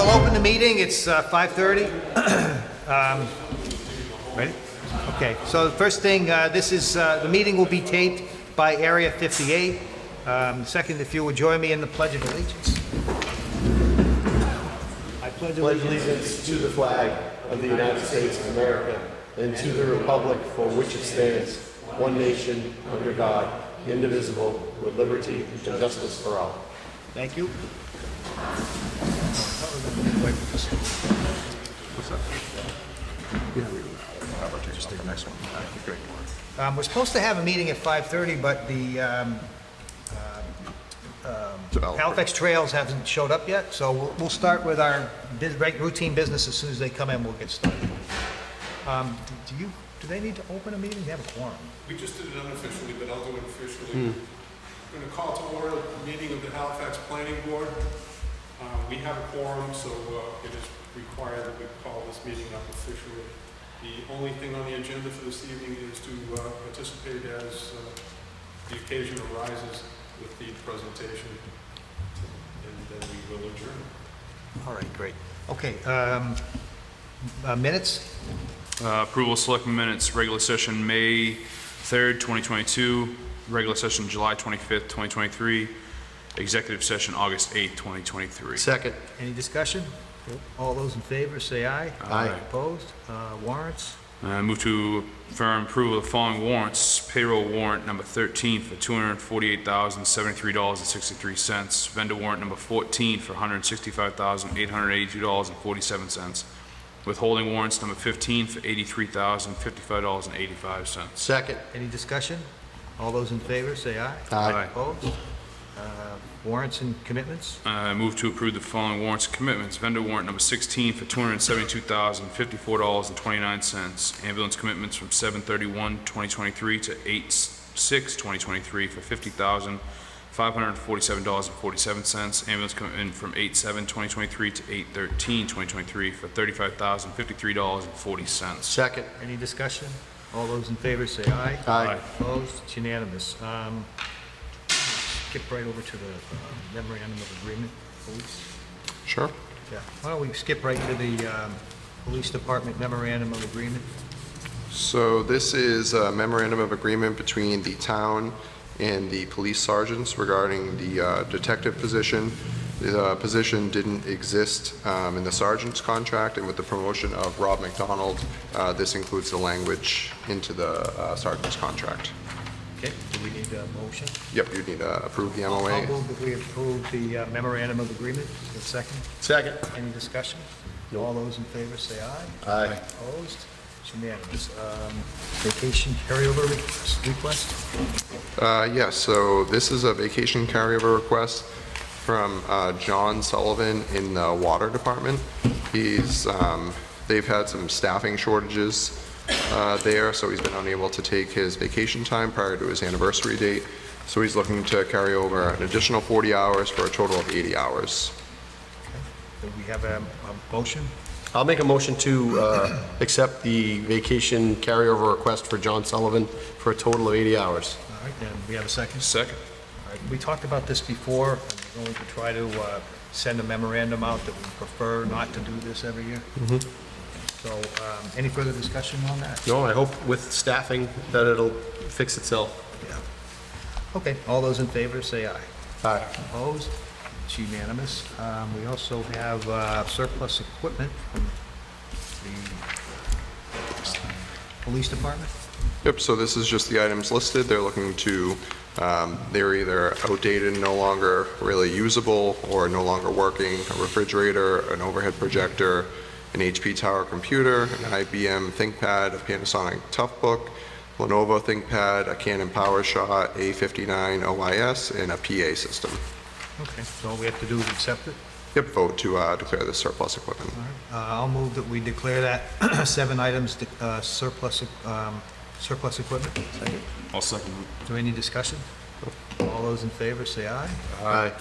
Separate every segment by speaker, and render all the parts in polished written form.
Speaker 1: I'll open the meeting. It's 5:30. Ready? Okay, so the first thing, the meeting will be taped by Area 58. Second, if you would join me in the Pledge of Allegiance. I pledge
Speaker 2: allegiance to the flag of the United States of America and to the republic for which it stands, one nation, under God, indivisible, with liberty and justice for all.
Speaker 1: Thank you.
Speaker 3: What's that? Yeah, just take the next one. Great.
Speaker 1: We're supposed to have a meeting at 5:30, but the Halifax Trails haven't showed up yet, so we'll start with our routine business. As soon as they come in, we'll get started. Do they need to open a meeting? They have a quorum.
Speaker 4: We just did it unofficially, but I'll do it officially. I'm going to call to order the meeting of the Halifax Planning Board. We have a quorum, so it is required that we call this meeting up officially. The only thing on the agenda for this evening is to participate as the occasion arises with the presentation, and then we will adjourn.
Speaker 1: All right, great. Okay, minutes?
Speaker 3: Approval of Selectmen minutes, regular session May 3rd, 2022, regular session July 25th, 2023, executive session August 8th, 2023.
Speaker 2: Second.
Speaker 1: Any discussion? All those in favor, say aye.
Speaker 2: Aye.
Speaker 1: Opposed? Warrants?
Speaker 3: Move to affirm approval of the following warrants. Payroll warrant number 13 for $248,073.63. Vendor warrant number 14 for $165,882.47. Withholding warrants number 15 for $83,055.85.
Speaker 2: Second.
Speaker 1: Any discussion? All those in favor, say aye.
Speaker 2: Aye.
Speaker 1: Opposed? Warrants and commitments?
Speaker 3: Move to approve the following warrants and commitments. Vendor warrant number 16 for $272,054.29. Ambulance commitments from 7/31/2023 to 8/6/2023 for $50,547.47. Ambulance commitment from 8/7/2023 to 8/13/2023 for $35,053.40.
Speaker 2: Second.
Speaker 1: Any discussion? All those in favor, say aye.
Speaker 2: Aye.
Speaker 1: Opposed? It's unanimous. Skip right over to the memorandum of agreement, police.
Speaker 2: Sure.
Speaker 1: Yeah, why don't we skip right to the police department memorandum of agreement?
Speaker 5: So this is a memorandum of agreement between the town and the police sergeants regarding the detective position. The position didn't exist in the sergeant's contract, and with the promotion of Rob McDonald, this includes the language into the sergeant's contract.
Speaker 1: Okay, do we need a motion?
Speaker 5: Yep, you need to approve the
Speaker 1: I'll
Speaker 5: MOA.
Speaker 1: move that we approve the memorandum of agreement. Is there a second?
Speaker 2: Second.
Speaker 1: Any discussion? All those in favor say aye.
Speaker 2: Aye.
Speaker 1: Opposed? It's unanimous. Vacation carryover request?
Speaker 5: Yes, so this is a vacation carryover request from John Sullivan in the water department. They've had some staffing shortages there, so he's been unable to take his vacation time prior to his anniversary date. So he's looking to carry over an additional 40 hours for a total of 80 hours.
Speaker 1: Do we have a motion?
Speaker 2: I'll make a motion to accept the vacation carryover request for John Sullivan for a total of 80 hours.
Speaker 1: All right, and we have a second?
Speaker 3: Second.
Speaker 1: All right, we talked about this before, and we're going to try to send a memorandum out that we prefer not to do this every year. So, any further discussion on that?
Speaker 2: No, I hope with staffing that it'll fix itself.
Speaker 1: Yeah. Okay, all those in favor say aye.
Speaker 2: Aye.
Speaker 1: Opposed? It's unanimous. We also have surplus equipment from the police department.
Speaker 5: Yep, so this is just the items listed. They're looking to, they're either outdated and no longer really usable or no longer working. A refrigerator, an overhead projector, an HP Tower computer, an IBM ThinkPad, a Panasonic Toughbook, Lenovo ThinkPad, a Canon PowerShot A59 OIS, and a PA system.
Speaker 1: Okay, so all we have to do is accept it.
Speaker 5: Yep, vote to declare this surplus equipment.
Speaker 1: All right. I'll move that we declare that 7 items surplus equipment. Second.
Speaker 3: I'll second.
Speaker 1: Is there any discussion? All those in favor say aye.
Speaker 2: Aye.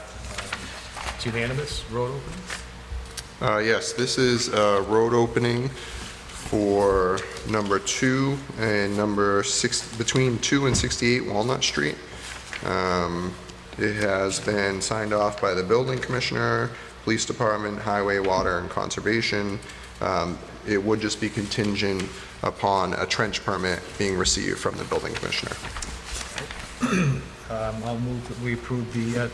Speaker 1: It's unanimous. Road opening?
Speaker 5: Yes, this is a road opening for number 2 and number 6, between 2 and 68 Walnut Street. It has been signed off by the building commissioner, police department, highway, water, and conservation. It would just be contingent upon a trench permit being received from the building commissioner.
Speaker 1: I'll move that we approve the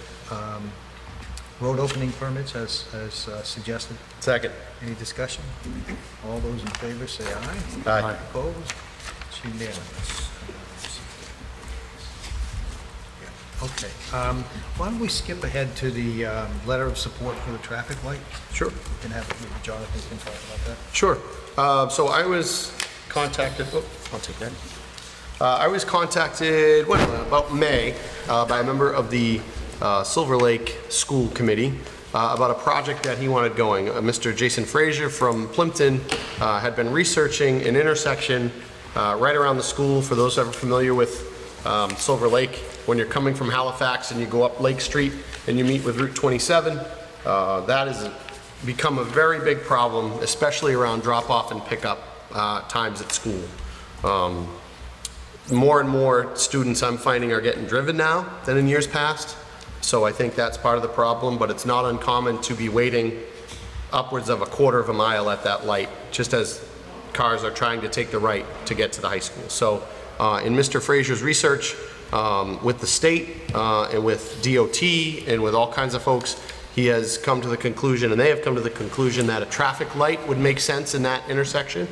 Speaker 1: road opening permits as suggested.
Speaker 2: Second.
Speaker 1: Any discussion? All those in favor say aye.
Speaker 2: Aye.
Speaker 1: Opposed? It's unanimous. Yeah, okay. Why don't we skip ahead to the letter of support for the traffic light?
Speaker 2: Sure.
Speaker 1: We can have, maybe Jonathan can talk about that.
Speaker 2: Sure. So I was contacted, I'll take that. I was contacted, about May, by a member of the Silver Lake School Committee about a project that he wanted going. Mr. Jason Frazier from Plimpton had been researching an intersection right around the school. For those that are familiar with Silver Lake, when you're coming from Halifax and you go up Lake Street and you meet with Route 27, that has become a very big problem, especially around drop-off and pickup times at school. More and more students I'm finding are getting driven now than in years past. So I think that's part of the problem, but it's not uncommon to be waiting upwards of a quarter of a mile at that light, just as cars are trying to take the right to get to the high school. So in Mr. Frazier's research with the state and with DOT and with all kinds of folks, he has come to the conclusion, and they have come to the conclusion, that a traffic light would make sense in that intersection.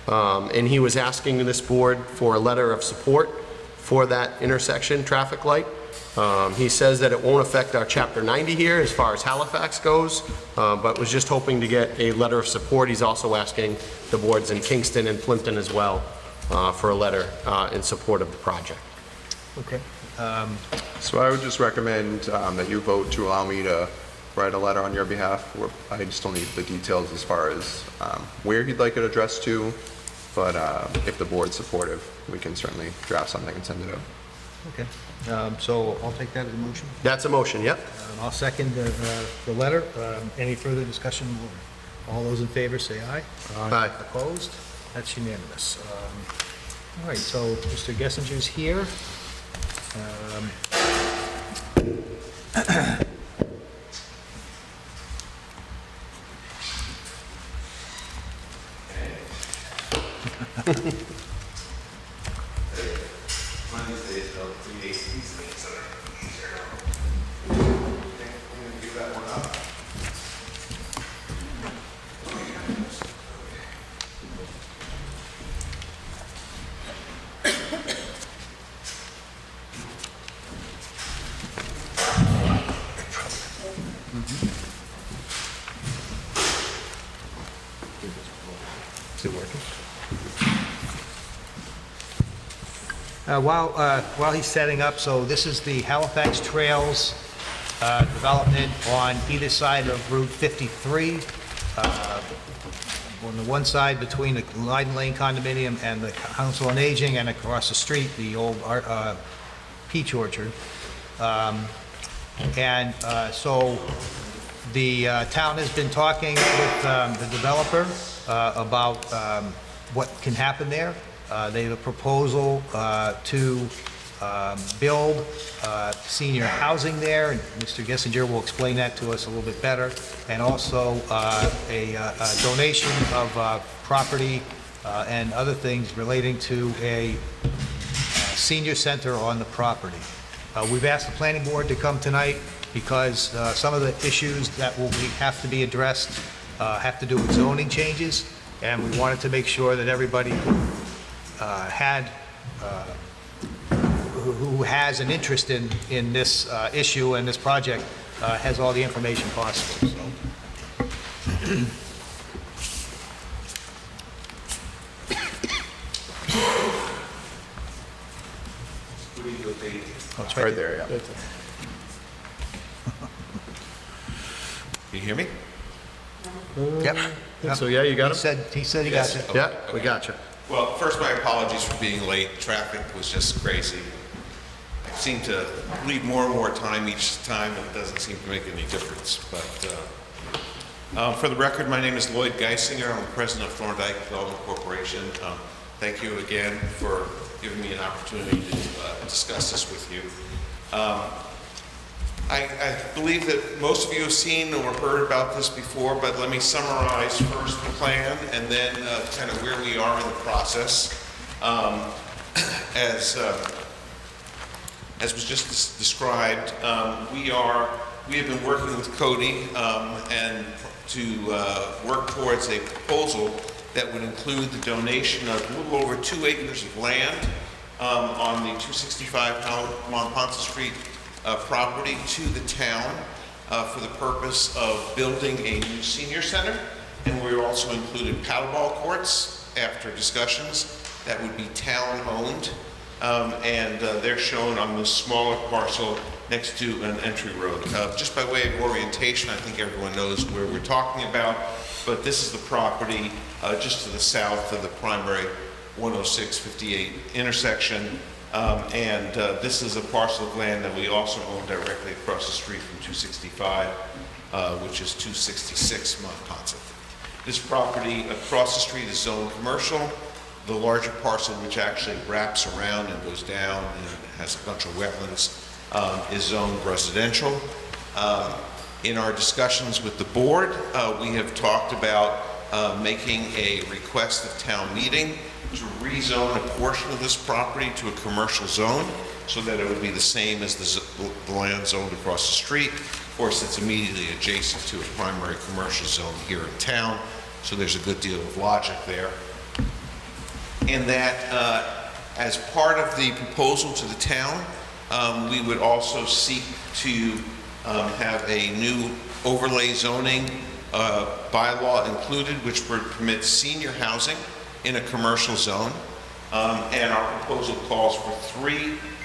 Speaker 2: And he was asking this board for a letter of support for that intersection traffic light. He says that it won't affect our Chapter 90 here as far as Halifax goes, but was just hoping to get a letter of support. He's also asking the boards in Kingston and Plimpton as well for a letter in support of the project.
Speaker 1: Okay.
Speaker 5: So I would just recommend that you vote to allow me to write a letter on your behalf. I just don't need the details as far as where he'd like it addressed to, but if the board's supportive, we can certainly draft something and send it out.
Speaker 1: Okay. So I'll take that as a motion.
Speaker 2: That's a motion, yep.
Speaker 1: I'll second the letter. Any further discussion? All those in favor say aye.
Speaker 2: Aye.
Speaker 1: Opposed? That's unanimous. All right, so Mr. Gessinger's here.
Speaker 6: One of these days, they'll do these things that are easier. Give that one up.
Speaker 1: Is it working? While he's setting up, so this is the Halifax Trails development on either side of Route 53. On the one side between the Lyden Lane condominium and the Council on Aging, and across the street, the old peach orchard. So the town has been talking with the developer about what can happen there. They have a proposal to build senior housing there, and Mr. Gessinger will explain that to us a little bit better, and also a donation of property and other things relating to a senior center on the property. We've asked the planning board to come tonight because some of the issues that will have to be addressed have to do with zoning changes, and we wanted to make sure that everybody who has an interest in this issue and this project has all the information possible. So. Oh, it's
Speaker 5: Right there, yeah.
Speaker 6: Can you hear me?
Speaker 1: Yep.
Speaker 2: So yeah, you got him?
Speaker 1: He said he got you.
Speaker 2: Yeah, we got you.
Speaker 6: Well, first, my apologies for being late. Traffic was just crazy. I seem to leave more and more time each time, and it doesn't seem to make any difference. But for the record, my name is Lloyd Geisinger. I'm the president of Thorndike Development Corporation. Thank you again for giving me an opportunity to discuss this with you. I believe that most of you have seen or heard about this before, but let me summarize first the plan and then kind of where we are in the process. As was just described, we have been working with Cody and to work towards a proposal that would include the donation of a little over 2 acres of land on the 265 Monpont Street property to the town for the purpose of building a new senior center. And we also included paddleball courts after discussions that would be town-owned. And they're shown on this smaller parcel next to an entry road. Just by way of orientation, I think everyone knows where we're talking about, but this is the property just to the south of the primary 106-58 intersection. And this is a parcel of land that we also own directly across the street from 265, which is 266 Monpont. This property across the street is zoned commercial. The larger parcel, which actually wraps around and goes down and has a bunch of wetlands, is zoned residential. In our discussions with the board, we have talked about making a request of town meeting to rezone a portion of this property to a commercial zone so that it would be the same as the land zoned across the street. Of course, it's immediately adjacent to a primary commercial zone here in town, so there's a good deal of logic there. And that as part of the proposal to the town, we would also seek to have a new overlay zoning bylaw included, which would permit senior housing in a commercial zone. And our proposal calls for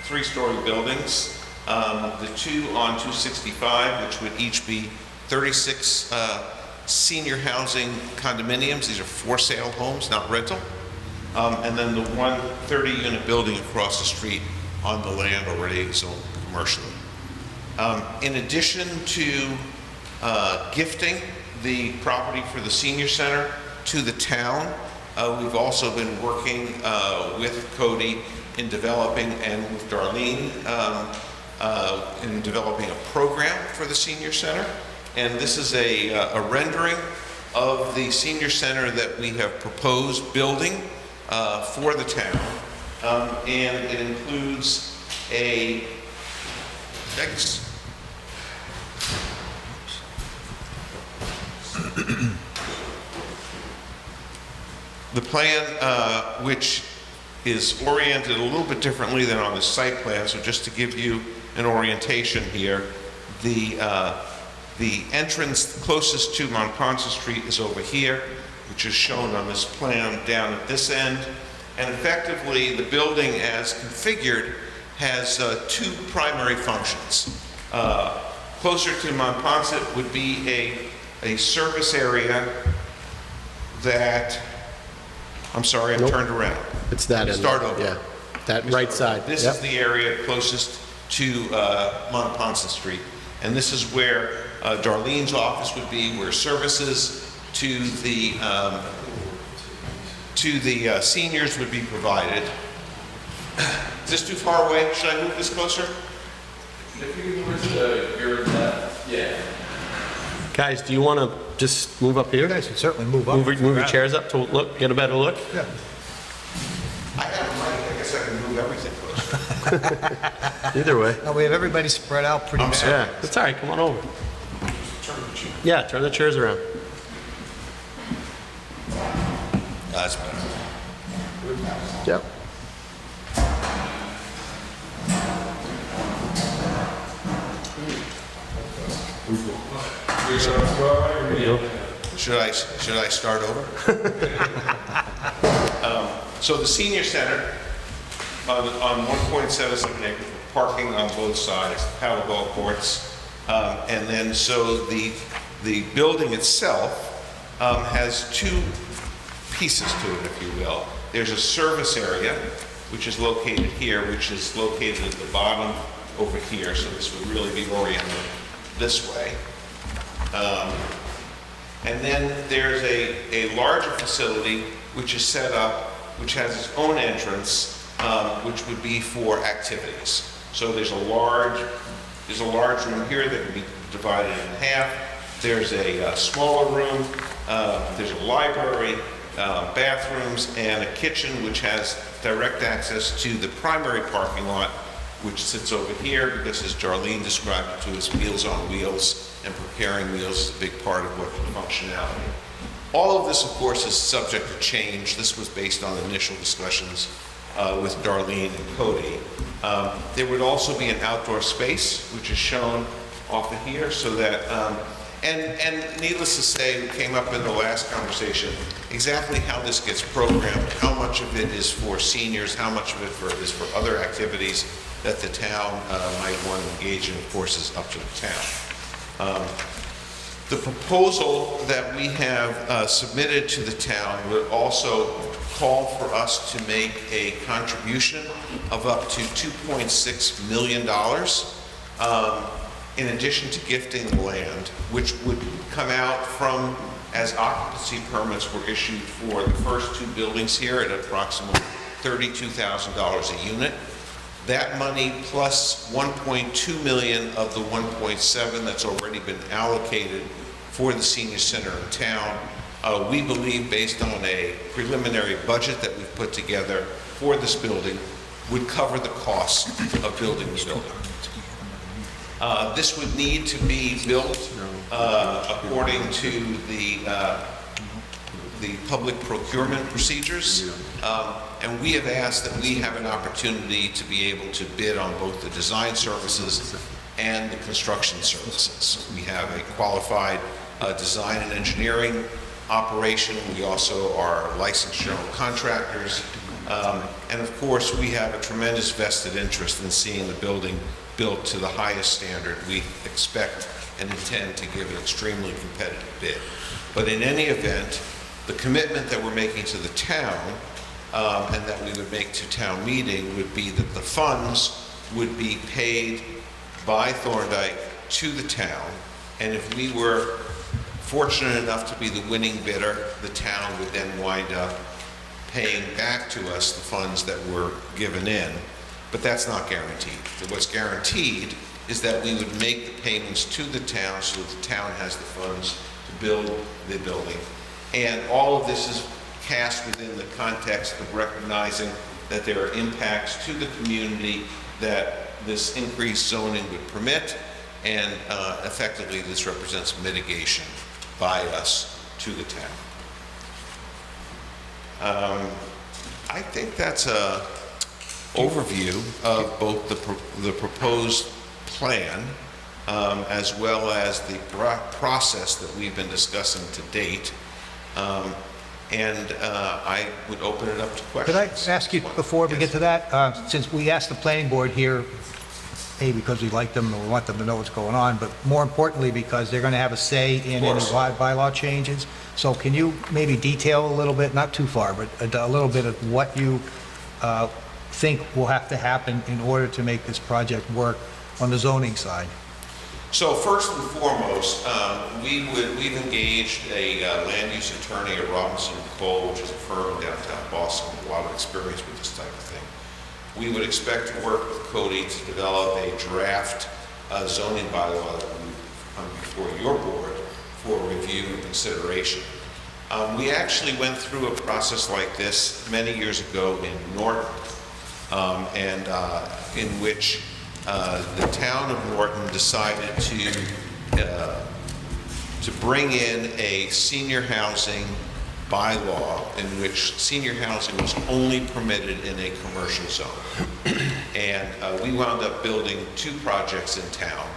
Speaker 6: three-story buildings. The two on 265, which would each be 36 senior housing condominiums. These are for sale homes, not rental. And then the one 30-unit building across the street on the land already zoned commercially. In addition to gifting the property for the senior center to the town, we've also been working with Cody in developing, and with Darlene, in developing a program for the senior center. And this is a rendering of the senior center that we have proposed building for the town. And it includes a, the plan, which is oriented a little bit differently than on the site plan. So just to give you an orientation here, the entrance closest to Monpont Street is over here, which is shown on this plan down at this end. And effectively, the building as configured has two primary functions. Closer to Monpont would be a service area that, I'm sorry, I'm turned around.
Speaker 2: It's that end.
Speaker 6: Start over.
Speaker 2: Yeah, that right side.
Speaker 6: This is the area closest to Monpont Street. And this is where Darlene's office would be, where services to the seniors would be provided. Is this too far away? Should I move this closer?
Speaker 7: If you can move to your left, yeah.
Speaker 2: Guys, do you want to just move up here?
Speaker 1: You guys can certainly move up.
Speaker 2: Move your chairs up to look, get a better look?
Speaker 1: Yeah.
Speaker 6: I have a mic. I guess I can move everything closer.
Speaker 2: Either way.
Speaker 1: No, we have everybody spread out pretty bad.
Speaker 2: Yeah, it's all right, come on over. Yeah, turn the chairs around.
Speaker 6: That's better.
Speaker 2: Yep.
Speaker 6: Should I start over? So the senior center on 1.77 acres with parking on both sides, paddleball courts, and then so the building itself has two pieces to it, if you will. There's a service area, which is located here, which is located at the bottom over here, so this would really be oriented this way. And then there's a larger facility which is set up, which has its own entrance, which would be for activities. So there's a large There's a large room here that can be divided in half. There's a smaller room, there's a library, bathrooms, and a kitchen which has direct access to the primary parking lot, which sits over here, because as Darlene described it to us, Meals on Wheels and preparing meals is a big part of what functionality. All of this, of course, is subject to change. This was based on initial discussions with Darlene and Cody. There would also be an outdoor space, which is shown off of here, so that, and needless to say, we came up in the last conversation, exactly how this gets programmed, how much of it is for seniors, how much of it is for other activities that the town might want to engage in, of course, is up to the town. The proposal that we have submitted to the town would also call for us to make a contribution of up to $2.6 million in addition to gifting the land, which would come out from, as occupancy permits were issued for the first two buildings here at approximately $32,000 a unit. That money plus 1.2 million of the 1.7 that's already been allocated for the senior center in town, we believe, based on a preliminary budget that we've put together for this building, would cover the cost of building the building. This would need to be built according to the public procurement procedures, and we have asked that we have an opportunity to be able to bid on both the design services and the construction services. We have a qualified design and engineering operation. We also are licensed general contractors, and of course we have a tremendous vested interest in seeing the building built to the highest standard. We expect and intend to give an extremely competitive bid. But in any event, the commitment that we're making to the town and that we would make to town meeting would be that the funds would be paid by Thorndike to the town, and if we were fortunate enough to be the winning bidder, the town would then wind up paying back to us the funds that were given in, but that's not guaranteed. What's guaranteed is that we would make the payments to the town so that the town has the funds to build the building. And all of this is cast within the context of recognizing that there are impacts to the community that this increased zoning would permit, and effectively this represents mitigation by us to the town. I think that's a overview of both the proposed plan as well as the process that we've been discussing to date. I would open it up to questions.
Speaker 1: Could I ask you, before we get to that, since we asked the planning board here, A, because we like them and we want them to know what's going on, but more importantly because they're going to have a say in any bylaw changes. So can you maybe detail a little bit, not too far, but a little bit of what you think will have to happen in order to make this project work on the zoning side?
Speaker 6: So first and foremost, we've engaged a land use attorney at Robinson & Cole, which is a firm in downtown Boston with a lot of experience with this type of thing. We would expect to work with Cody to develop a draft zoning bylaw that would come before your board for review and consideration. We actually went through a process like this many years ago in Norton, in which the town of Norton decided to bring in a senior housing bylaw in which senior housing was only permitted in a commercial zone. And we wound up building 2 projects in town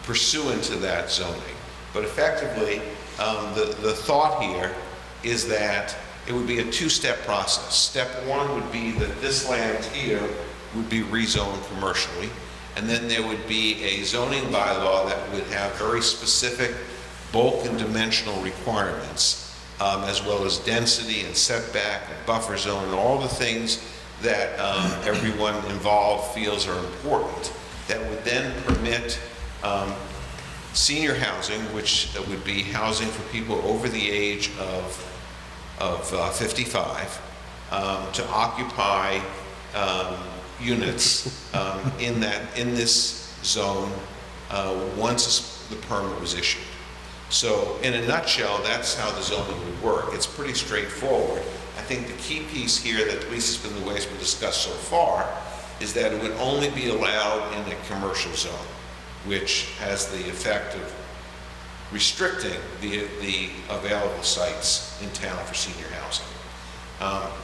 Speaker 6: pursuant to that zoning. But effectively, the thought here is that it would be a 2-step process. Step 1 would be that this land here would be rezoned commercially, and then there would be a zoning bylaw that would have very specific bulk and dimensional requirements, as well as density and setback and buffer zone and all the things that everyone involved feels are important, that would then permit senior housing, which would be housing for people over the age of 55, to occupy units in this zone once the permit was issued. So in a nutshell, that's how the zoning would work. It's pretty straightforward. I think the key piece here that at least has been the way it's been discussed so far is that it would only be allowed in a commercial zone, which has the effect of restricting the available sites in town for senior housing.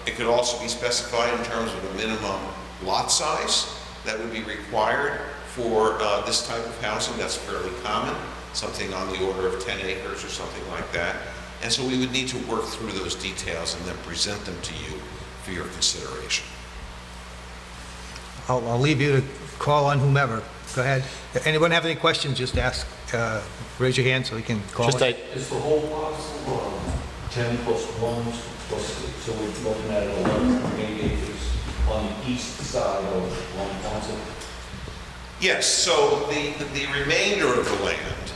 Speaker 6: It could also be specified in terms of a minimum lot size that would be required for this type of housing. That's fairly common, something on the order of 10 acres or something like that. And so we would need to work through those details and then present them to you for your consideration.
Speaker 1: I'll leave you to call on whomever. Go ahead. Anyone have any questions, just ask, raise your hand so we can call
Speaker 2: Just
Speaker 1: it.
Speaker 8: Is the whole parcel 10 plus 1 plus, so we're looking at 11 acres on the east side of one parcel?
Speaker 6: Yes, so the remainder of the land,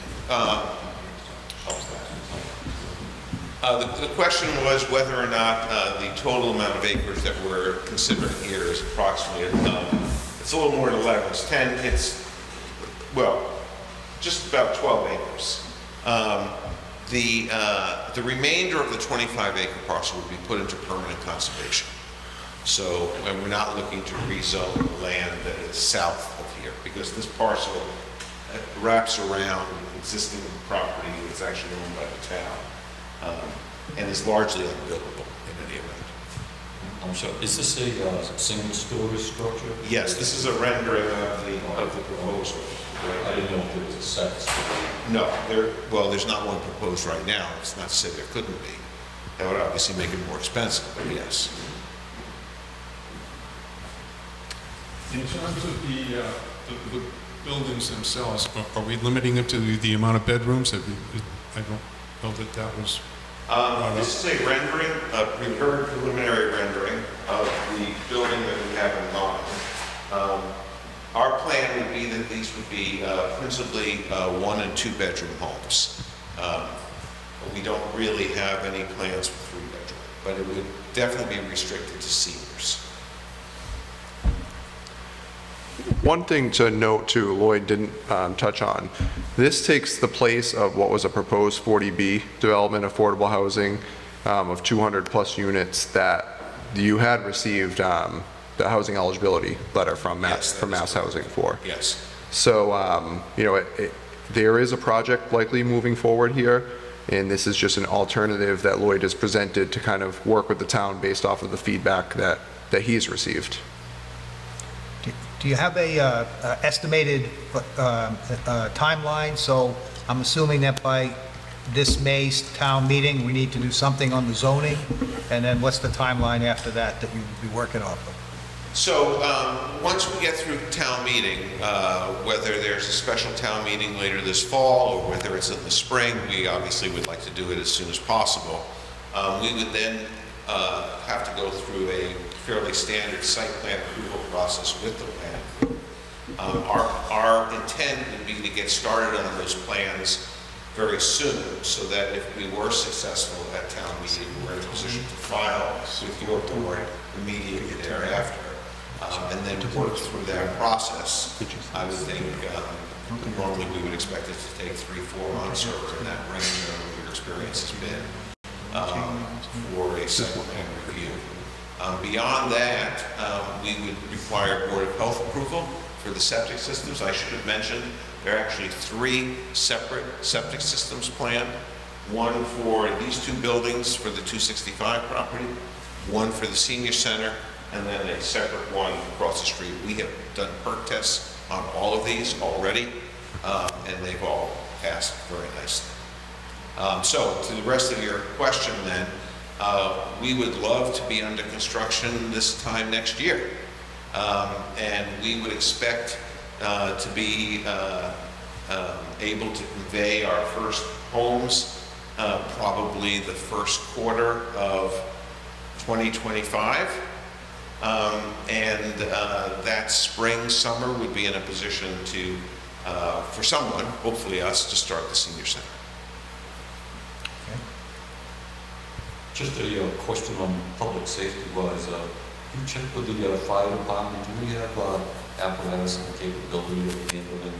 Speaker 6: the question was whether or not the total amount of acres that we're considering here is approximately, it's a little more than 11, it's 10, it's, well, just about 12 acres. The remainder of the 25-acre parcel will be put into permanent conservation. So, and we're not looking to rezone the land that is south of here, because this parcel wraps around existing property that's actually owned by the town, and is largely unbuildable in any event.
Speaker 8: I'm sorry, is this a single-story structure?
Speaker 6: Yes, this is a rendering of the proposal.
Speaker 8: I didn't know if there was a second story.
Speaker 6: No, well, there's not one proposed right now. It's not to say there couldn't be. That would obviously make it more expensive, but yes.
Speaker 4: In terms of the buildings themselves, are we limiting it to the amount of bedrooms? I don't know that that was brought up.
Speaker 6: This is a rendering, a preliminary rendering of the building that we have in mind. Our plan would be that these would be principally 1- and 2-bedroom homes. We don't really have any plans for 3-bedroom, but it would definitely be restricted to seniors.
Speaker 5: One thing to note too, Lloyd didn't touch on, this takes the place of what was a proposed 40B development affordable housing of 200 plus units that you had received the housing eligibility letter from
Speaker 6: Yes,
Speaker 5: Mass Housing for.
Speaker 6: Yes.
Speaker 5: So, you know, there is a project likely moving forward here, and this is just an alternative that Lloyd has presented to kind of work with the town based off of the feedback that he's received.
Speaker 1: Do you have a estimated timeline? So I'm assuming that by this May's town meeting, we need to do something on the zoning, and then what's the timeline after that that you would be working off of?
Speaker 6: So once we get through town meeting, whether there's a special town meeting later this fall or whether it's in the spring, we obviously would like to do it as soon as possible. We would then have to go through a fairly standard site plan approval process with the plan. Our intent would be to get started on those plans very soon, so that if we were successful at town meeting, we're in a position to file with your board immediately thereafter. And then work through that process. I would think normally we would expect it to take 3-4 months, or in that range, whatever your experience has been, for a site plan review. Beyond that, we would require Board of Health approval for the septic systems. I should have mentioned there are actually 3 separate septic systems planned. One for these 2 buildings for the 265 property, one for the senior center, and then a separate one across the street. We have done perk tests on all of these already, and they've all passed very nicely. So to the rest of your question then, we would love to be under construction this time next year. And we would expect to be able to convey our first homes probably the first quarter of 2025. And that spring, summer would be in a position to, for someone, hopefully us, to start the senior center.
Speaker 8: Just a question on public safety was, you checked with the fire department, do we have apparatus and capability of handling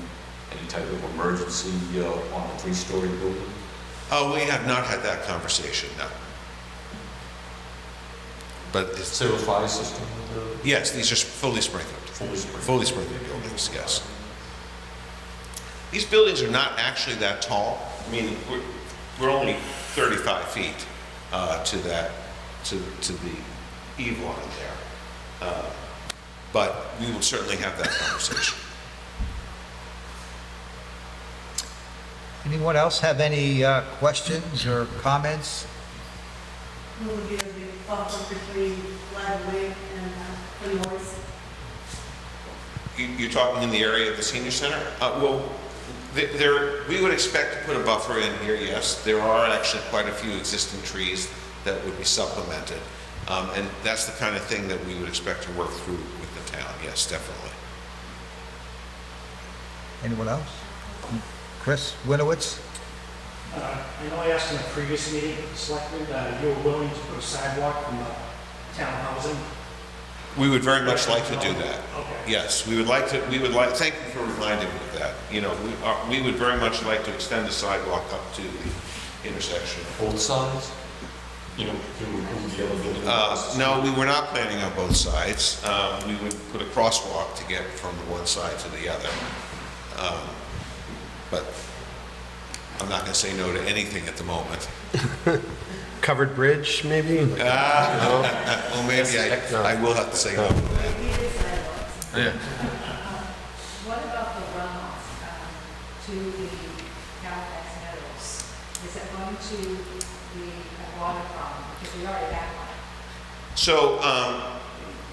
Speaker 8: any type of emergency on a 3-story building?
Speaker 6: Oh, we have not had that conversation, no. But
Speaker 8: Is
Speaker 6: it's,
Speaker 8: there a fire system?
Speaker 6: yes, these are fully sprinkled.
Speaker 8: Fully sprinkled.
Speaker 6: Fully sprinkled buildings, yes. These buildings are not actually that tall. I mean, we're only 35 feet to that, to the eve line there. But we will certainly have that conversation.
Speaker 1: Anyone else have any questions or comments?
Speaker 9: Will there be a big buffer between Flag Way and Illinois?
Speaker 6: You're talking in the area of the senior center? Well, we would expect to put a buffer in here, yes. There are actually quite a few existing trees that would be supplemented. And that's the kind of thing that we would expect to work through with the town, yes, definitely.
Speaker 1: Anyone else? Chris Winowitz?
Speaker 10: I know I asked in a previous meeting, Selectmen, you were willing to put a sidewalk from the town housing.
Speaker 6: We would very much like to do that.
Speaker 10: Okay.
Speaker 6: Yes, we would like, thank you for reminding me of that. You know, we would very much like to extend the sidewalk up to the intersection.
Speaker 8: Both sides? You know, to remove the other building?
Speaker 6: No, we were not planning on both sides. We would put a crosswalk to get from the one side to the other. But I'm not going to say no to anything at the moment.
Speaker 2: Covered bridge, maybe?
Speaker 6: Well, maybe I will have to say no to that.
Speaker 3: Yeah.
Speaker 11: What about the runoff to the Halifax Meadows? Is it going to be a water problem? Because we already have one.
Speaker 6: So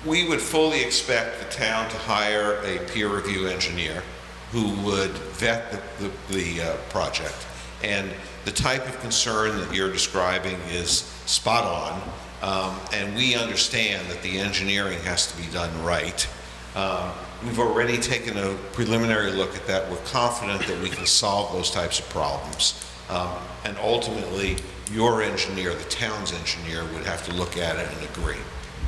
Speaker 6: we would fully expect the town to hire a peer review engineer who would vet the project. And the type of concern that you're describing is spot on, and we understand that the engineering has to be done right. We've already taken a preliminary look at that. We're confident that we can solve those types of problems. And ultimately, your engineer, the town's engineer, would have to look at it and agree.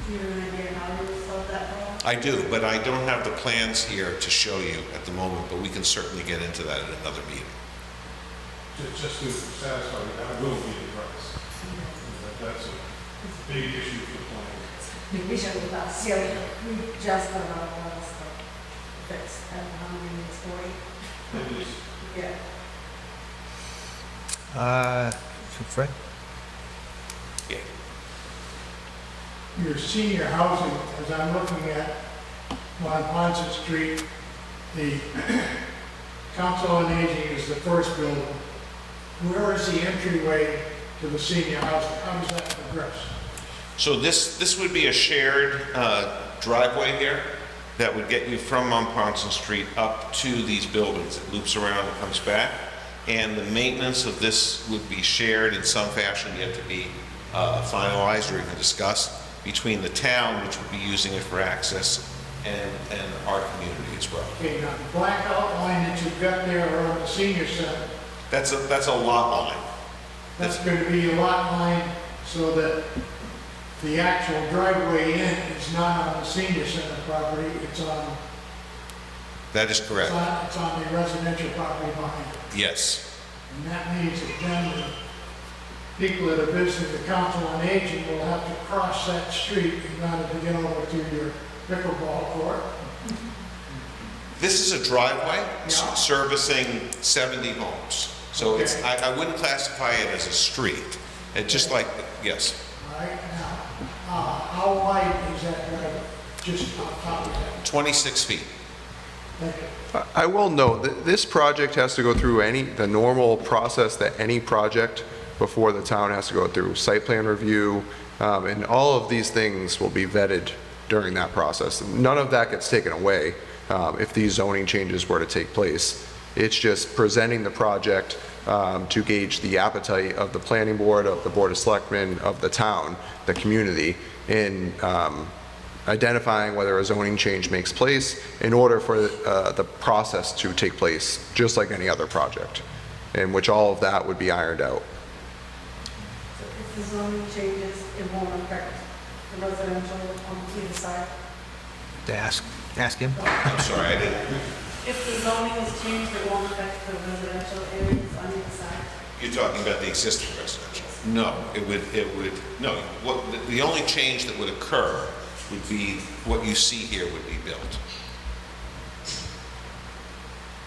Speaker 9: Do you have an idea how you will solve that problem?
Speaker 6: I do, but I don't have the plans here to show you at the moment, but we can certainly get into that at another meeting.
Speaker 4: Just to satisfy you, that will be addressed. That's a big issue for the plan.
Speaker 9: We should have about zero. We just don't know what else to fix. I don't know how many it's 40.
Speaker 4: It is.
Speaker 9: Yeah.
Speaker 1: Fred?
Speaker 6: Yeah.
Speaker 10: Your senior housing, as I'm looking at on Ponset Street, the Council on Aging is the first building. Where is the entryway to the senior housing? How does that progress?
Speaker 6: So this would be a shared driveway here that would get you from Monpont Street up to these buildings. It loops around and comes back. And the maintenance of this would be shared in some fashion, yet to be finalized or even discussed between the town, which would be using it for access, and our community as well.
Speaker 10: Okay, now the black outline that you've got there around the senior center,
Speaker 6: That's a lot line.
Speaker 10: that's going to be a lot line so that the actual driveway in is not on the senior center property, it's on
Speaker 6: That is correct.
Speaker 10: It's on the residential property behind it.
Speaker 6: Yes.
Speaker 10: And that means that generally, people that are visiting the Council on Aging will have to cross that street in order to get over to your pickleball court.
Speaker 6: This is a driveway
Speaker 10: Yeah.
Speaker 6: servicing 70 homes. So it's,
Speaker 10: Okay.
Speaker 6: I wouldn't classify it as a street. It's just like, yes.
Speaker 10: All right, now, how wide is that driveway? Just on top of that?
Speaker 6: 26 feet.
Speaker 10: Thank you.
Speaker 5: I will note that this project has to go through the normal process that any project before the town has to go through, site plan review, and all of these things will be vetted during that process. None of that gets taken away if these zoning changes were to take place. It's just presenting the project to gauge the appetite of the planning board, of the board of selectmen, of the town, the community, in identifying whether a zoning change makes place in order for the process to take place, just like any other project, in which all of that would be ironed out.
Speaker 9: If the zoning changes, it won't affect the residential on either side.
Speaker 1: To ask Ask him.
Speaker 6: I'm sorry, I didn't,
Speaker 9: If the zoning is changed, it won't affect the residential areas on either side?
Speaker 6: you're talking about the existing residential. No, no, the only change that would occur would be what you see here would be built.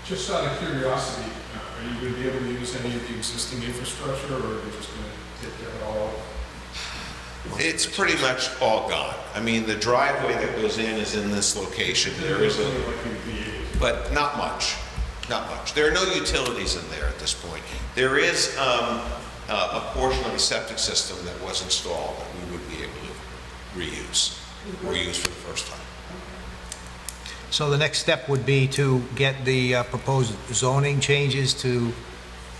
Speaker 4: Just out of curiosity, are you going to be able to use any of the existing infrastructure, or are you just going to take that all?
Speaker 6: It's pretty much all gone. I mean, the driveway that goes in is in this location. There is but not much, not much. There are no utilities in there at this point. There is a portion of the septic system that was installed that we would be able to reuse, or use for the first time.
Speaker 1: So the next step would be to get the proposed zoning changes to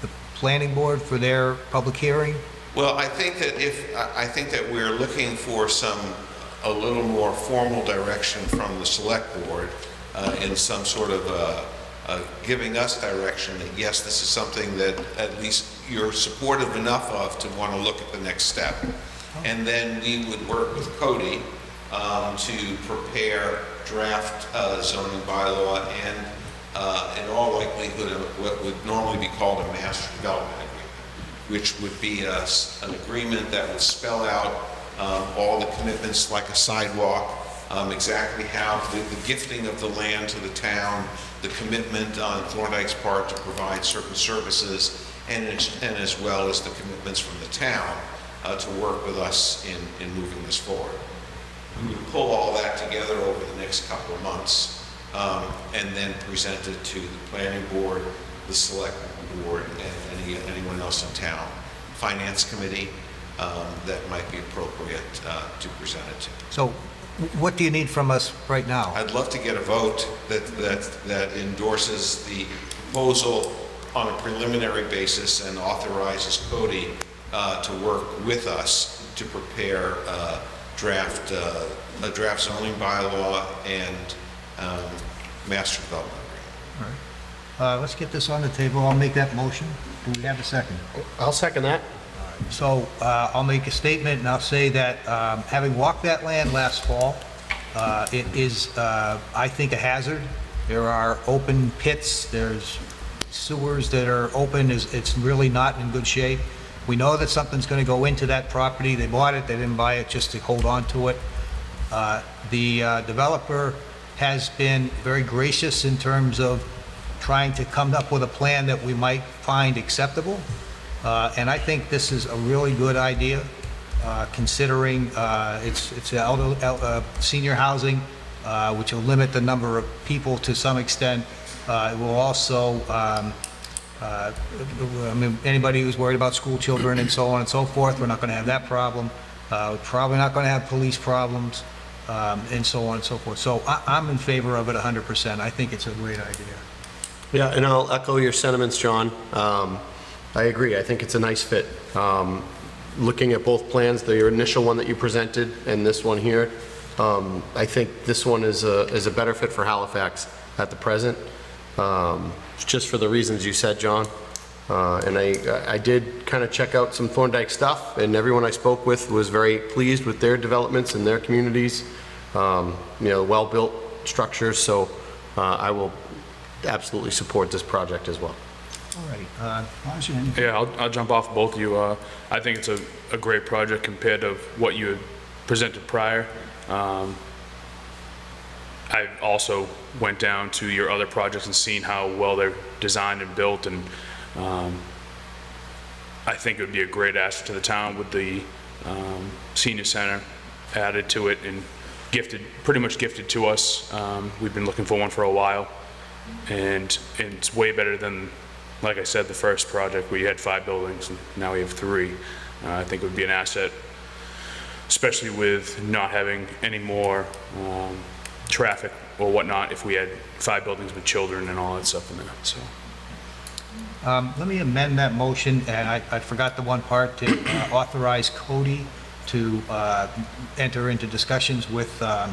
Speaker 1: the planning board for their public hearing?
Speaker 6: Well, I think that we're looking for a little more formal direction from the select board in some sort of giving us direction that, yes, this is something that at least you're supportive enough of to want to look at the next step. And then we would work with Cody to prepare draft zoning bylaw and in all likelihood what would normally be called a master development agreement, which would be an agreement that would spell out all the commitments like a sidewalk, exactly how the gifting of the land to the town, the commitment on Thorndike's part to provide certain services, and as well as the commitments from the town to work with us in moving this forward. We would pull all that together over the next couple of months and then present it to the planning board, the select board, and anyone else in town, finance committee that might be appropriate to present it to.
Speaker 1: So what do you need from us right now?
Speaker 6: I'd love to get a vote that endorses the proposal on a preliminary basis and authorizes Cody to work with us to prepare a draft zoning bylaw and master development agreement.
Speaker 1: All right. Let's get this on the table. I'll make that motion. Do we have a second?
Speaker 2: I'll second that.
Speaker 1: So I'll make a statement and I'll say that having walked that land last fall, it is, I think, a hazard. There are open pits, there's sewers that are open, it's really not in good shape. We know that something's going to go into that property. They bought it, they didn't buy it just to hold on to it. The developer has been very gracious in terms of trying to come up with a plan that we might find acceptable. And I think this is a really good idea, considering it's senior housing, which will limit the number of people to some extent. It will also, I mean, anybody who's worried about school children and so on and so forth, we're not going to have that problem. We're probably not going to have police problems, and so on and so forth. So I'm in favor of it 100%. I think it's a great idea.
Speaker 2: Yeah, and I'll echo your sentiments, John. I agree. I think it's a nice fit. Looking at both plans, the initial one that you presented and this one here, I think this one is a better fit for Halifax at the present, just for the reasons you said, John. And I did kind of check out some Thorndike stuff, and everyone I spoke with was very pleased with their developments in their communities, you know, well-built structures. So I will absolutely support this project as well.
Speaker 1: All right, Marjan?
Speaker 3: Yeah, I'll jump off both of you. I think it's a great project compared to what you had presented prior. I also went down to your other projects and seen how well they're designed and built, and I think it would be a great asset to the town with the senior center added to it and pretty much gifted to us. We've been looking for one for a while, and it's way better than, like I said, the first project where you had 5 buildings and now we have 3. I think it would be an asset, especially with not having any more traffic or whatnot if we had 5 buildings with children and all that stuff in there. So
Speaker 1: Let me amend that motion, and I forgot the one part, to authorize Cody to enter into discussions with the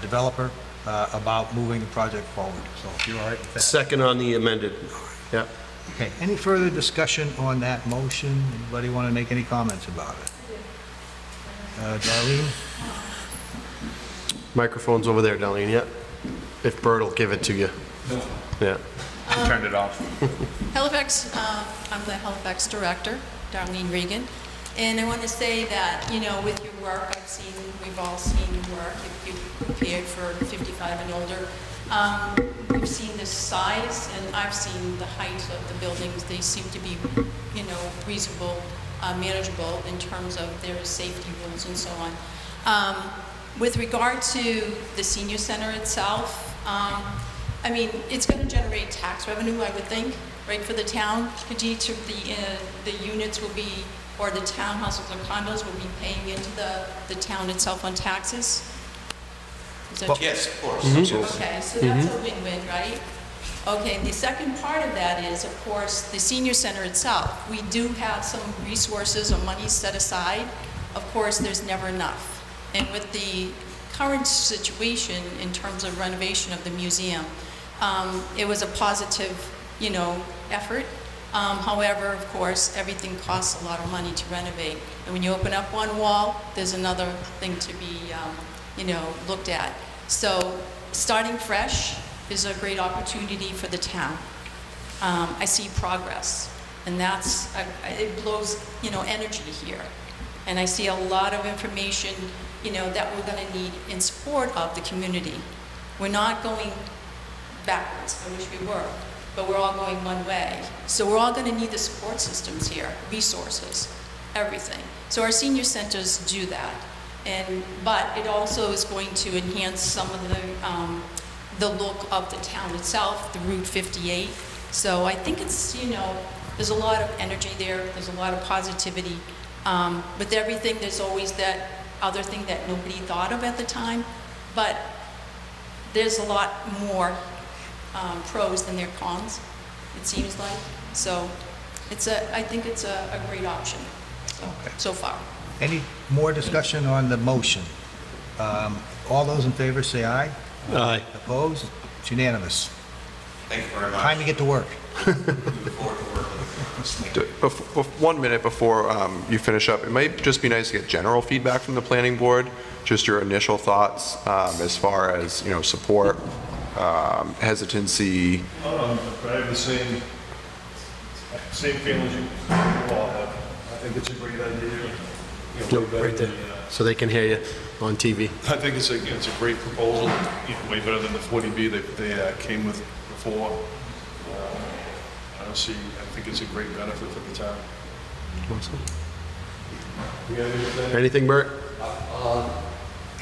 Speaker 1: developer about moving the project forward. So if you're all right with that.
Speaker 2: Second on the amended. Yeah.
Speaker 1: Okay, any further discussion on that motion? Anybody want to make any comments about it? Darlene?
Speaker 2: Microphone's over there, Darlene, yeah? If Bert will give it to you.
Speaker 8: No.
Speaker 2: Yeah.
Speaker 3: She turned it off.
Speaker 12: Halifax, I'm the Halifax director, Darlene Regan, and I want to say that, you know, with your work, we've all seen your work, if you prepared for 55 and older. We've seen the size, and I've seen the height of the buildings. They seem to be, you know, reasonable, manageable in terms of their safety rules and so on. With regard to the senior center itself, I mean, it's going to generate tax revenue, I would think, right, for the town. Because each of the units will be, or the townhouses or condos will be paying into the town itself on taxes. Is that true?
Speaker 6: Yes, of course. Yes.
Speaker 12: Okay, so that's a win-win, right? Okay, the second part of that is, of course, the senior center itself. We do have some resources or money set aside. Of course, there's never enough. And with the current situation in terms of renovation of the museum, it was a positive, you know, effort. However, of course, everything costs a lot of money to renovate. And when you open up one wall, there's another thing to be, you know, looked at. So starting fresh is a great opportunity for the town. I see progress, and that's, it blows, you know, energy here. And I see a lot of information, you know, that we're going to need in support of the community. We're not going backwards, I wish we were, but we're all going one way. So we're all going to need the support systems here, resources, everything. So our senior centers do that. But it also is going to enhance some of the look of the town itself, the Route 58. So I think it's, you know, there's a lot of energy there, there's a lot of positivity. With everything, there's always that other thing that nobody thought of at the time, but there's a lot more pros than there are cons, it seems like. So I think it's a great option so far.
Speaker 1: Any more discussion on the motion? All those in favor say aye.
Speaker 2: Aye.
Speaker 1: Opposed? It's unanimous.
Speaker 6: Thank you very much.
Speaker 1: Time to get to work.
Speaker 6: Look forward to working with us.
Speaker 5: 1 minute before you finish up, it might just be nice to get general feedback from the planning board, just your initial thoughts as far as, you know, support, hesitancy.
Speaker 7: I have the same feelings you all have. I think it's a great idea. You know, way better
Speaker 2: Right there,
Speaker 7: than
Speaker 2: so they can hear you on TV.
Speaker 7: I think it's a great proposal, way better than the 40B they came with before. I think it's a great benefit for the town.
Speaker 2: Anything, Bert?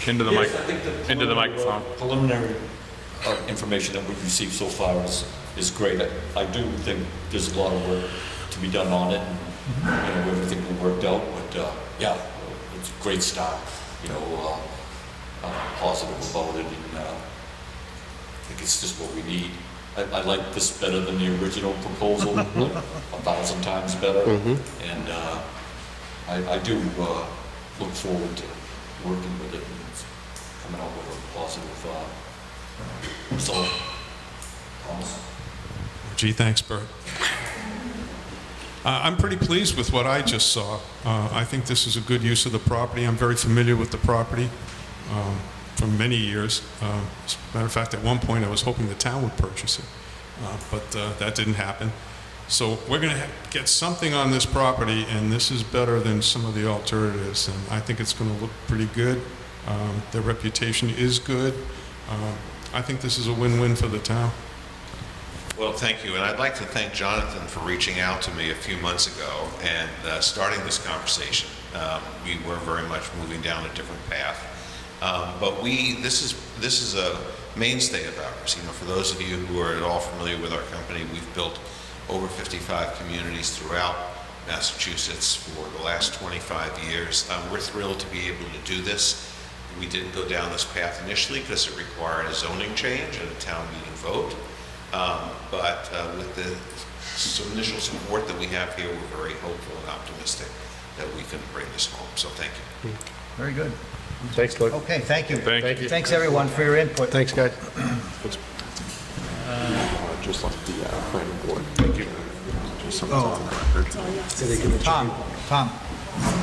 Speaker 3: Into the
Speaker 8: Yes,
Speaker 3: mic.
Speaker 8: I think the
Speaker 3: Into the microphone.
Speaker 8: Preliminary information that we've received so far is great. I do think there's a lot of work to be done on it, and you know, everything will work out. But yeah, it's a great start. You know, positive about it, and I think it's just what we need. I like this better than the original proposal, like 1,000 times better. And I do look forward to working with it and coming out with a positive result. Thomas?
Speaker 4: Gee, thanks, Bert. I'm pretty pleased with what I just saw. I think this is a good use of the property. I'm very familiar with the property for many years. As a matter of fact, at one point I was hoping the town would purchase it, but that didn't happen. So we're going to get something on this property, and this is better than some of the alternatives, and I think it's going to look pretty good. Their reputation is good. I think this is a win-win for the town.
Speaker 6: Well, thank you, and I'd like to thank Jonathan for reaching out to me a few months ago and starting this conversation. We were very much moving down a different path, but this is a mainstay of ours. You know, for those of you who are at all familiar with our company, we've built over 55 communities throughout Massachusetts for the last 25 years. We're thrilled to be able to do this. We didn't go down this path initially because it required a zoning change and a town meeting vote. But with the initial support that we have here, we're very hopeful and optimistic that we can bring this home. So thank you.
Speaker 1: Very good.
Speaker 2: Thanks, Lloyd.
Speaker 1: Okay, thank you.
Speaker 3: Thank you.
Speaker 1: Thanks, everyone, for your input.
Speaker 2: Thanks, guys.
Speaker 5: Just like the planning board. Thank you. Just so it's on the record.
Speaker 1: Tom.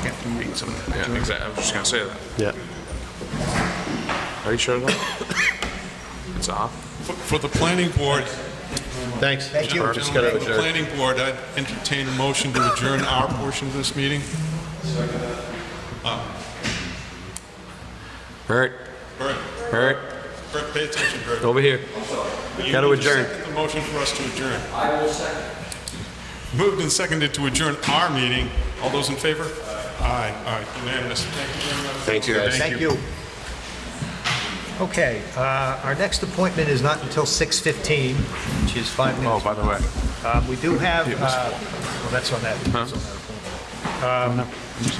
Speaker 3: Yeah, exactly. I was just going to say that.
Speaker 2: Yeah.
Speaker 3: Are you sure of that? It's off.
Speaker 4: For the planning board,
Speaker 2: Thanks.
Speaker 1: Thank you.
Speaker 2: Just gotta
Speaker 4: for the
Speaker 2: adjourn.
Speaker 4: planning board, I'd entertain a motion to adjourn our portion of this meeting.
Speaker 2: Bert,
Speaker 4: Bert,
Speaker 2: Bert,
Speaker 4: Bert, pay attention, Bert.
Speaker 2: over here.
Speaker 4: You
Speaker 2: Gotta
Speaker 4: need to
Speaker 2: adjourn.
Speaker 4: second the motion for us to adjourn. I will second. Moved and seconded to adjourn our meeting. All those in favor? Aye. All right, unanimous. Thank you very much.
Speaker 2: Thanks, you guys.
Speaker 1: Thank you. Okay, our next appointment is not until 6:15, which is 5 minutes.
Speaker 3: Oh, by the way.
Speaker 1: We do have, well, that's on that. That's on that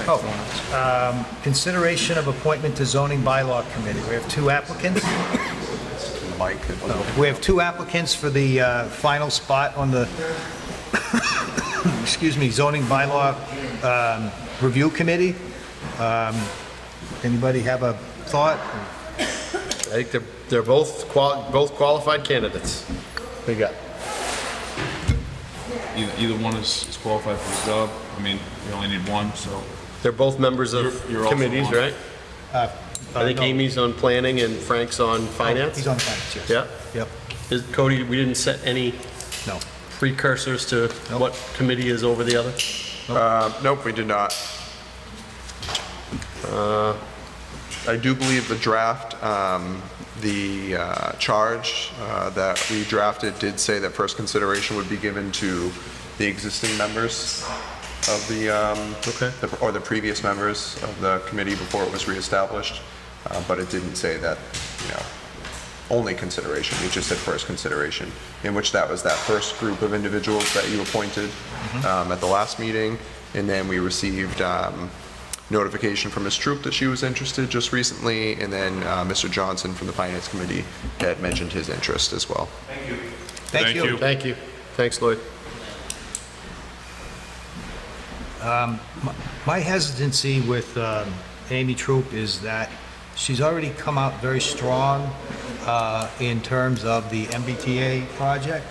Speaker 1: appointment. Consideration of appointment to zoning bylaw committee. We have two applicants. We have two applicants for the final spot on the, excuse me, zoning bylaw review committee. Anybody have a thought?
Speaker 2: I think they're both qualified candidates. What do you got?
Speaker 7: Either one is qualified for the job. I mean, we only need one, so.
Speaker 2: They're both members of
Speaker 7: You're also
Speaker 2: committees,
Speaker 7: on.
Speaker 2: right? I think
Speaker 1: No.
Speaker 2: Amy's on planning and Frank's on finance.
Speaker 1: He's on finance, yes.
Speaker 2: Yeah?
Speaker 1: Yep,
Speaker 2: Cody, we didn't set any
Speaker 1: no.
Speaker 2: precursors to what committee is over the other?
Speaker 5: Nope, we did not. I do believe the draft, the charge that we drafted did say that first consideration would be given to the existing members of the, or the previous members of the committee before it was reestablished, but it didn't say that, only consideration. It just said first consideration, in which that was that first group of individuals that you appointed at the last meeting, and then we received notification from Ms. Troop that she was interested just recently, and then Mr. Johnson from the Finance Committee had mentioned his interest as well.
Speaker 1: Thank you.
Speaker 2: Thank you. Thanks, Lloyd.
Speaker 1: My hesitancy with Amy Troop is that she's already come out very strong in terms of the MBTA project.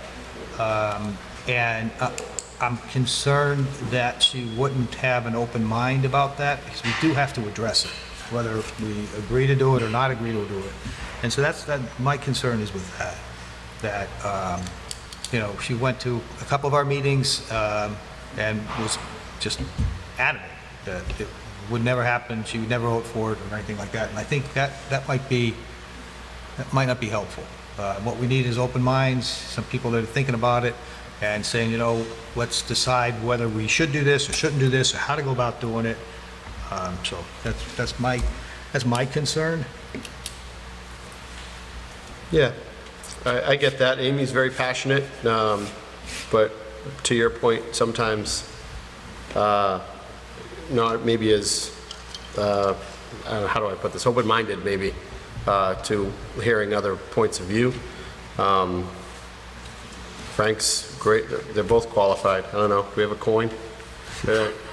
Speaker 1: And I'm concerned that she wouldn't have an open mind about that, because we do have to address it, whether we agree to do it or not agree to do it. And so my concern is with that, she went to a couple of our meetings and was just adamant that it would never happen, she would never vote for it or anything like that. And I think that might not be helpful. What we need is open minds, some people that are thinking about it and saying, let's decide whether we should do this or shouldn't do this, or how to go about doing it. So that's my concern.
Speaker 2: Yeah, I get that. Amy's very passionate, but to your point, sometimes not maybe as, I don't know, how do I put this, open-minded maybe to hearing other points of view. Frank's great, they're both qualified. I don't know, we have a coin?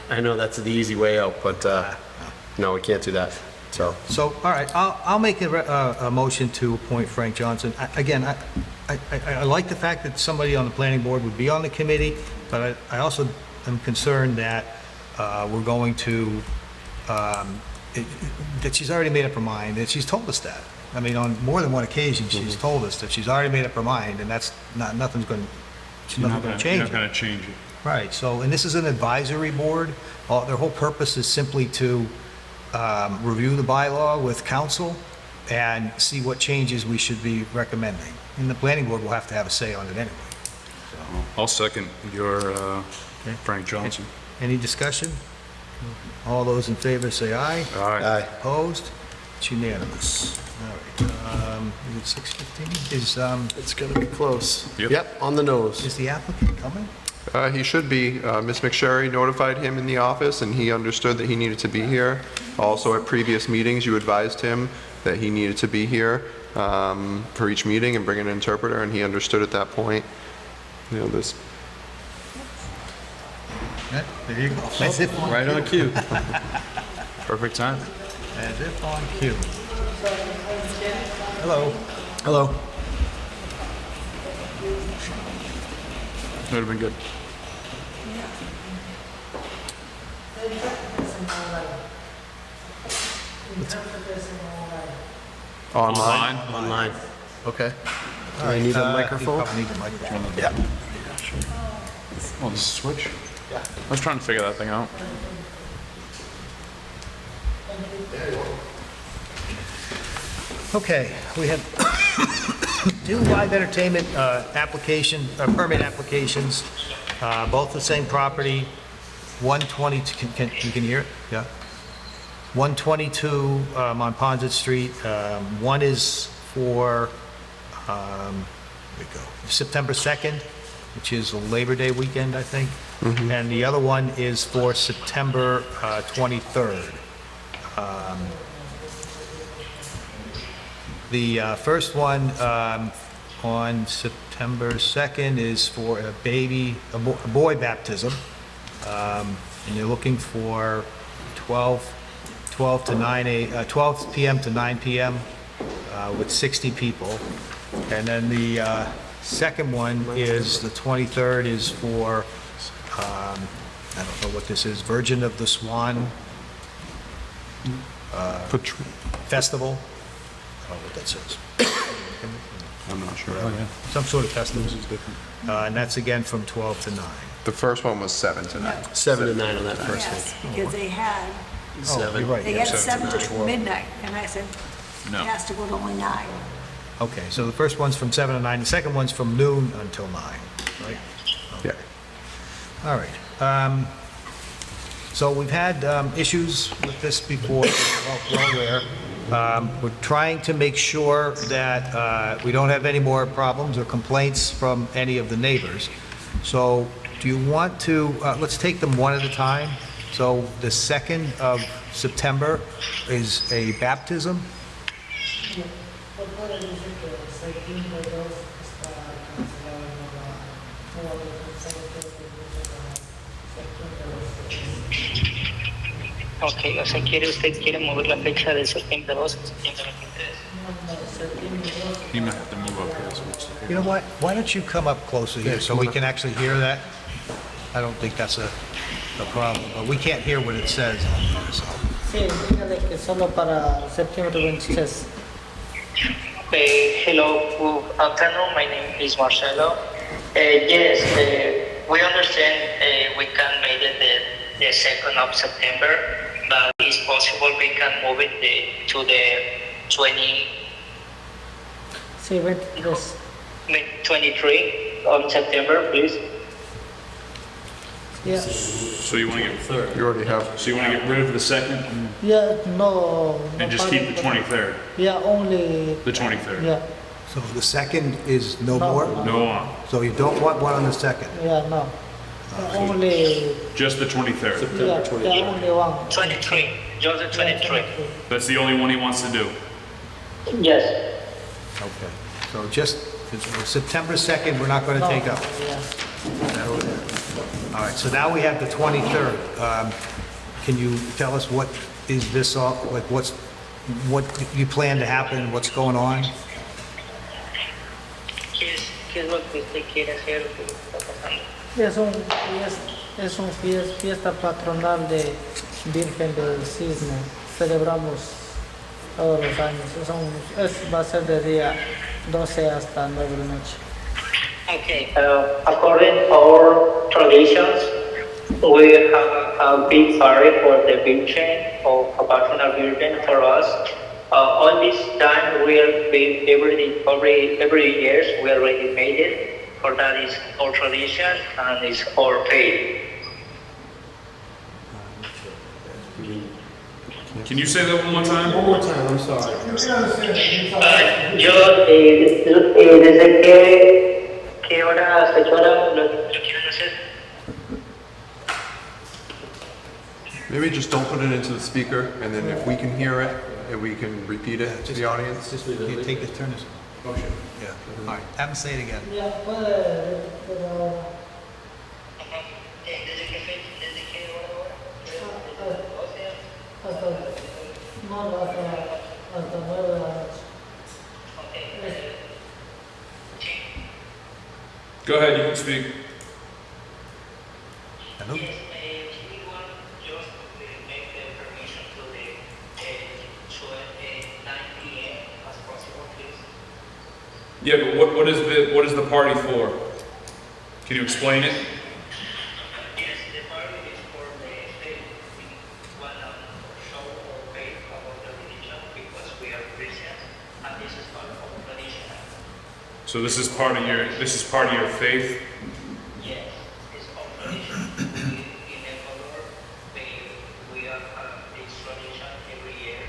Speaker 2: I know that's the easy way out, but no, we can't do that, so.
Speaker 1: So, all right, I'll make a motion to appoint Frank Johnson. Again, I like the fact that somebody on the planning board would be on the committee, but I also am concerned that we're going to, that she's already made up her mind, and she's told us that. I mean, on more than one occasion, she's told us that she's already made up her mind, and that's nothing's going to change
Speaker 7: You're
Speaker 1: it.
Speaker 7: not gonna change it.
Speaker 1: Right, so, and this is an advisory board. Their whole purpose is simply to review the bylaw with council and see what changes we should be recommending. And the planning board will have to have a say on it anyway.
Speaker 3: I'll second your Frank Johnson.
Speaker 1: Any discussion? All those in favor say aye.
Speaker 3: Aye.
Speaker 1: Opposed? It's unanimous. All right, is it 6:15?
Speaker 2: It's gonna be close.
Speaker 3: Yep.
Speaker 2: Yep, on the nose.
Speaker 1: Is the applicant coming?
Speaker 5: He should be. Ms. McSherry notified him in the office, and he understood that he needed to be here. Also, at previous meetings, you advised him that he needed to be here for each meeting and bring an interpreter, and he understood at that point. This.
Speaker 1: Yeah, there you go. As if on
Speaker 2: Right on cue.
Speaker 3: Perfect time.
Speaker 1: As if on cue. Hello.
Speaker 2: Hello.
Speaker 3: Would have been good.
Speaker 5: Online?
Speaker 2: Online. Okay.
Speaker 1: All right,
Speaker 2: need a
Speaker 1: you
Speaker 2: microphone?
Speaker 1: probably need the microphone.
Speaker 2: Yeah.
Speaker 3: Oh, this is switch? Yeah. I was trying to figure that thing out.
Speaker 1: Okay, we have two live entertainment permit applications, both the same property, 120, you can hear it? Yeah. 122 Monpont Street. One is for, here we go, September 2nd, which is a Labor Day weekend, I think. And the other one is for September 23rd. The first one on September 2nd is for a boy baptism. And you're looking for 12 p.m. to 9 p.m. With 60 people. And then the second one is, the 23rd is for, I don't know what this is, Virgin of the Swan Festival. I don't know what that says.
Speaker 5: I'm not sure.
Speaker 1: Some sort of festival. And that's again from 12 to 9.
Speaker 5: The first one was 7 to 9.
Speaker 2: 7 to 9 on that first
Speaker 9: Yes,
Speaker 2: one.
Speaker 9: because they had,
Speaker 1: Oh, you're right.
Speaker 9: they
Speaker 1: yeah.
Speaker 9: had 7 to midnight, and I said, it
Speaker 3: No.
Speaker 9: has to go to only 9.
Speaker 1: Okay, so the first one's from 7 to 9, the second one's from noon until 9, right?
Speaker 5: Yeah.
Speaker 1: All right. So we've had issues with this before, well aware. We're trying to make sure that we don't have any more problems or complaints from any of the neighbors. So do you want to, let's take them one at a time. So the 2nd of September is a baptism.
Speaker 13: Ok, o sea, usted quiere mover la fecha de septiembre 2 a septiembre 23.
Speaker 3: You might have to move up here. So it's
Speaker 1: You know what, why don't you come up closer here so we can actually hear that? I don't think that's a problem, but we can't hear what it says on there, so.
Speaker 13: Sí, dígale que solo para septiembre 23. Hello, good afternoon. My name is Marcelo. Yes, we understand we can make it the 2nd of September, but it's possible we can move it to the 23 of September, please.
Speaker 3: Yeah. So you want to get
Speaker 5: You already have.
Speaker 3: So you want to get rid of the 2nd
Speaker 13: Yeah, no.
Speaker 3: and just keep the 23rd.
Speaker 13: Yeah, only.
Speaker 3: The 23rd.
Speaker 13: Yeah,
Speaker 1: So the 2nd is no more?
Speaker 3: No on.
Speaker 1: So you don't want one on the 2nd?
Speaker 13: yeah, no. Only.
Speaker 3: Just the 23rd.
Speaker 13: Yeah, only one. 23, just the 23.
Speaker 3: That's the only one he wants to do.
Speaker 13: Yes.
Speaker 1: Okay, so just September 2nd, we're not going to take up. All right, so now we have the 23rd. Can you tell us what is this, like what you plan to happen, what's going on?
Speaker 13: ¿Qué es lo que usted quiere hacer? ¿Qué está pasando?
Speaker 14: Es un fiesta patronal de Virgen del Cisne. Celebramos todos los años. Va a ser de día 12 hasta 9 de la noche.
Speaker 13: Okay. According to our traditions, we have a big party for the Virgin or a patronal Virgin for us. All this time we are every year we already made it. For that is our tradition and is our faith.
Speaker 3: Can you say that one more time?
Speaker 2: One more time, I'm sorry.
Speaker 13: Yo desde qué hora hasta qué hora lo quieren hacer.
Speaker 5: Maybe just don't put it into the speaker, and then if we can hear it, and we can repeat it to the audience.
Speaker 1: Just you take this, turn this.
Speaker 5: Oh, sure.
Speaker 1: Yeah, all right, have them say it again.
Speaker 14: Ya puede, pero
Speaker 13: ¿Desde qué hora?
Speaker 14: hasta 9 de la noche.
Speaker 3: Go ahead, you can speak.
Speaker 1: Hello?
Speaker 13: Make the permission to the 9 p.m. as
Speaker 3: Yeah, but what is the party for? Can you explain it?
Speaker 13: Yes, the party is for the faith. We want to show our faith about the religion because we are Christians, and this is part of our tradition.
Speaker 3: So this is part of your faith?
Speaker 13: Yes, it's our tradition. In Ecuador, we have this tradition every year,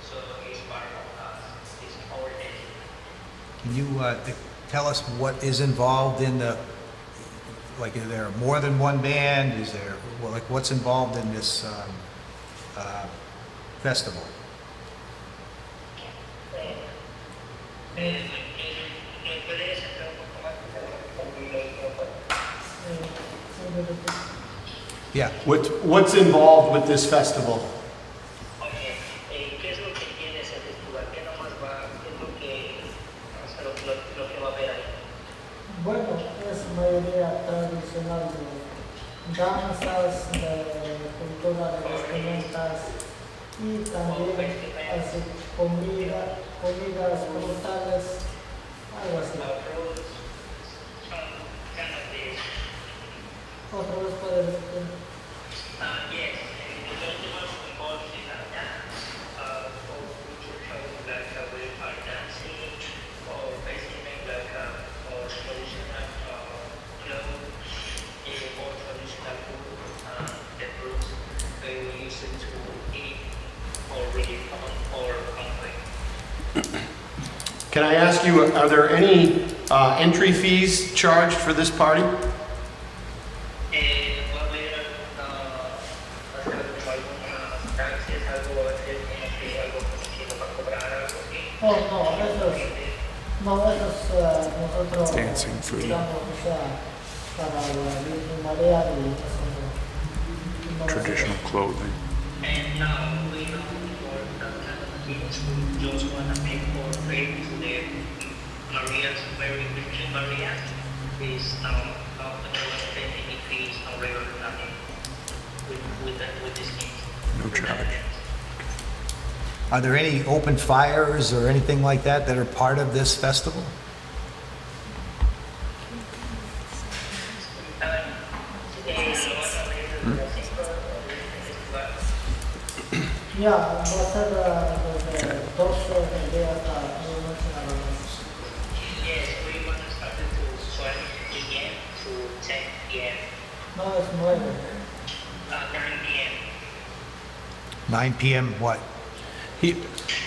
Speaker 13: so it's part of us. It's our nation.
Speaker 1: Can you tell us what is involved in the, like, is there more than one band? Is there, well, like, what's involved in this festival? Yeah.
Speaker 2: What's involved with this festival?
Speaker 13: ¿Qué es lo que tiene ese festival? ¿Qué nomás va? ¿Qué es lo que, o sea, lo que va a haber ahí?
Speaker 14: Bueno, es mayoría tradicional de danzas, de cultura de vestimentas y también así comidas brutales, algo así. Otra vez puedes repetir.
Speaker 13: Yes, the festival involves in a dance, or culture shows like we are dancing, or basically like or traditional clothes, or traditional food, the fruits we use it to eat, or really fun, or hungry.
Speaker 2: Can I ask you, are there any entry fees charged for this party?
Speaker 13: Va a haber algunas taxes, algo para cobrar algo así.
Speaker 14: Oh, no, eso es nosotros
Speaker 3: Dancing food.
Speaker 14: digamos, o sea, para la marea y eso no.
Speaker 3: Traditional clothing.
Speaker 13: And now we know for that kind of things, we just want to make more faith to the Maria's, Mary Virgin Maria. Is now not going to spend any fees, no regular nothing with these things.
Speaker 3: No charge.
Speaker 1: Are there any open fires or anything like that that are part of this festival?
Speaker 14: Ya, va a ser desde 12 del día hasta medianoche nada más.
Speaker 13: Yes, we want to start it to 12 p.m. to 10 p.m.
Speaker 14: No, es 9.
Speaker 13: 9 p.m.
Speaker 1: 9 p.m. what?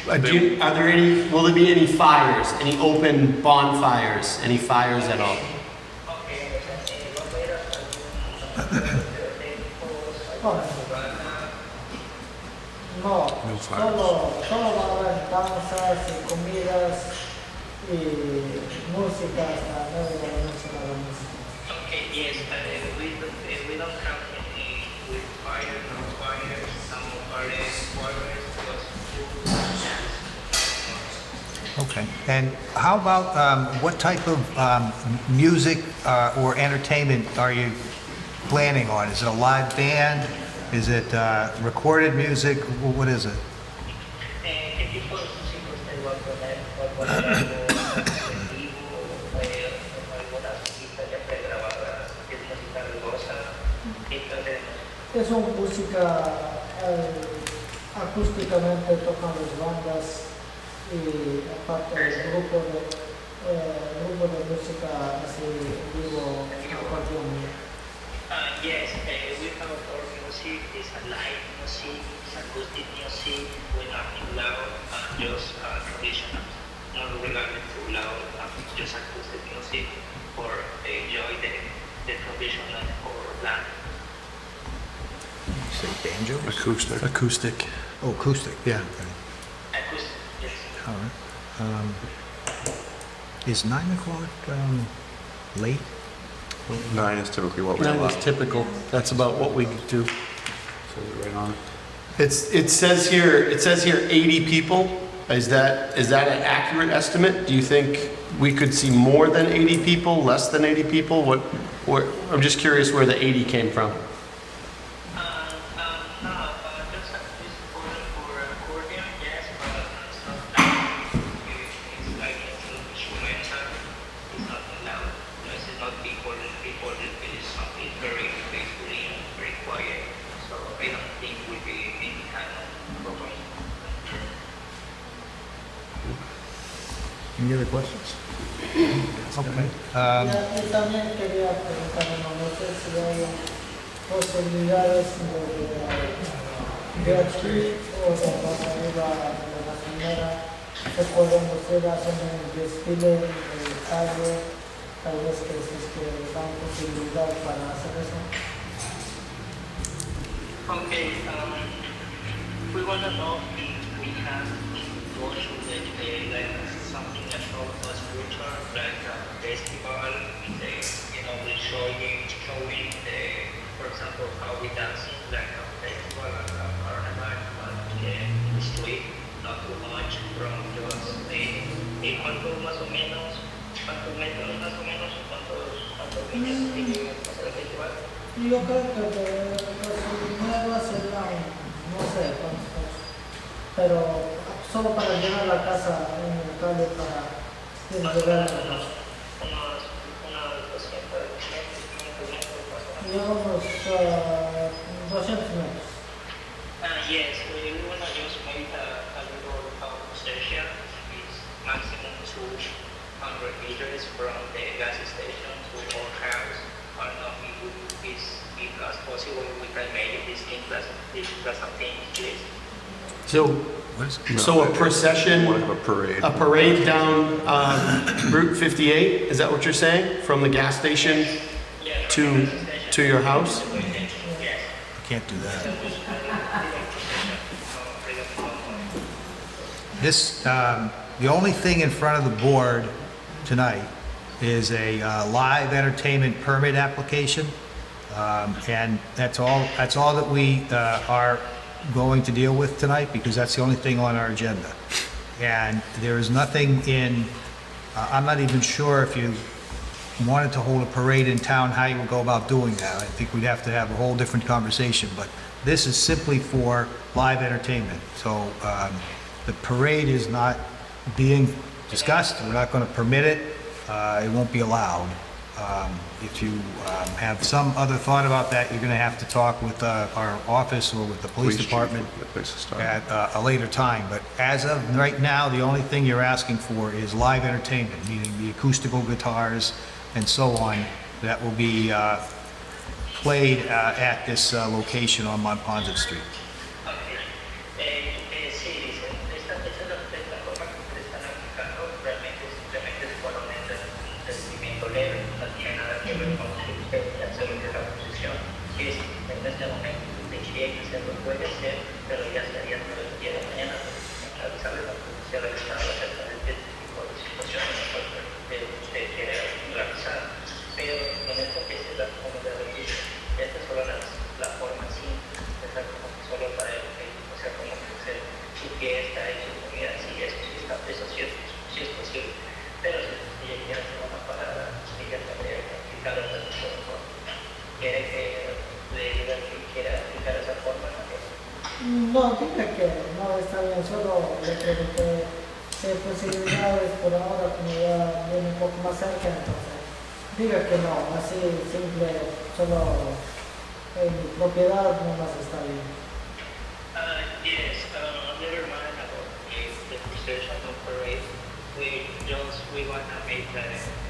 Speaker 2: Are there any, will there be any fires, any open bonfires, any fires at all?
Speaker 14: No, solo va a haber danzas y comidas y música hasta 9 de la noche nada más.
Speaker 13: Okay, yes, we don't have any with fire, no fire, some fires,
Speaker 1: Okay. And how about, what type of music or entertainment are you planning on? Is it a live band? Is it recorded music? What is it?
Speaker 13: ¿Qué tipo de música usted va a poner? ¿Va a poner algo en vivo? ¿Alguna música ya pregrabada? ¿Es música ruidosa? ¿Qué clase de música?
Speaker 14: Es una música acústicamente tocan las bandas y aparte el grupo de música así vivo acordeón.
Speaker 13: Yes, we have our music, it's a live music, it's acoustic music, we're not too loud, just traditional, not regarding too loud, just acoustic music for enjoy the traditional or land.
Speaker 1: You say banjos?
Speaker 3: Acoustic.
Speaker 2: Acoustic.
Speaker 1: Oh, acoustic.
Speaker 2: Yeah.
Speaker 1: Okay.
Speaker 13: Acoustic, yes.
Speaker 1: All right. Is 9 o'clock late?
Speaker 5: 9 is typically what we
Speaker 2: That
Speaker 5: allow.
Speaker 2: is typical. That's about what we do.
Speaker 3: Says it right on it.
Speaker 2: It says here 80 people. Is that an accurate estimate? Do you think we could see more than 80 people, less than 80 people? I'm just curious where the 80 came from.
Speaker 13: No, just for accordion, yes, but it's not like it's like instrumental.
Speaker 1: Any other questions? Okay.
Speaker 14: Y también quería preguntarle, no sé si hay posibilidades de aquí o de más arriba de la señora, se pueden ustedes hacer un desfile de calle, tal vez que si es que dan posibilidad para hacer eso.
Speaker 13: Okay, we want to know if we can go to like something that shows us future, like a festival, with showing for example, how we dancing, like a festival, like a carnival, but in the street, not too much from just ¿cuántos metros más o menos, cuántos niños tiene hacer el festival?
Speaker 14: Yo creo que primero sería, no sé cuántos, pero solo para llenar la casa en el calle para llegar a la casa.
Speaker 13: Unos 200 metros más o menos.
Speaker 14: Yo unos 200 metros.
Speaker 13: Yes, we want to just make a little station. It's maximum 200 meters from the gas station to our house. I don't know if as possible we can make this thing plus something, please.
Speaker 2: So a procession, a parade down Route 58, is that what you're saying? From the gas station to your house?
Speaker 1: Can't do that. This, the only thing in front of the board tonight is a live entertainment permit application. And that's all that we are going to deal with tonight, because that's the only thing on our agenda. And there is nothing in, I'm not even sure if you wanted to hold a parade in town, how you would go about doing that. I think we'd have to have a whole different conversation, but this is simply for live entertainment. So the parade is not being discussed, we're not going to permit it, it won't be allowed. If you have some other thought about that, you're going to have to talk with our office or with the police department at a later time. But as of right now, the only thing you're asking for is live entertainment, meaning the acoustical guitars and so on, that will be played at this location on Montponset Street.
Speaker 14: No, diga que no está bien, solo le pregunté si hay posibilidades por ahora, como ya viene un poco más cerca, entonces diga que no, así simple, solo en mi propiedad nomás está bien.
Speaker 13: Yes, never mind about the procession of parade. We want to make a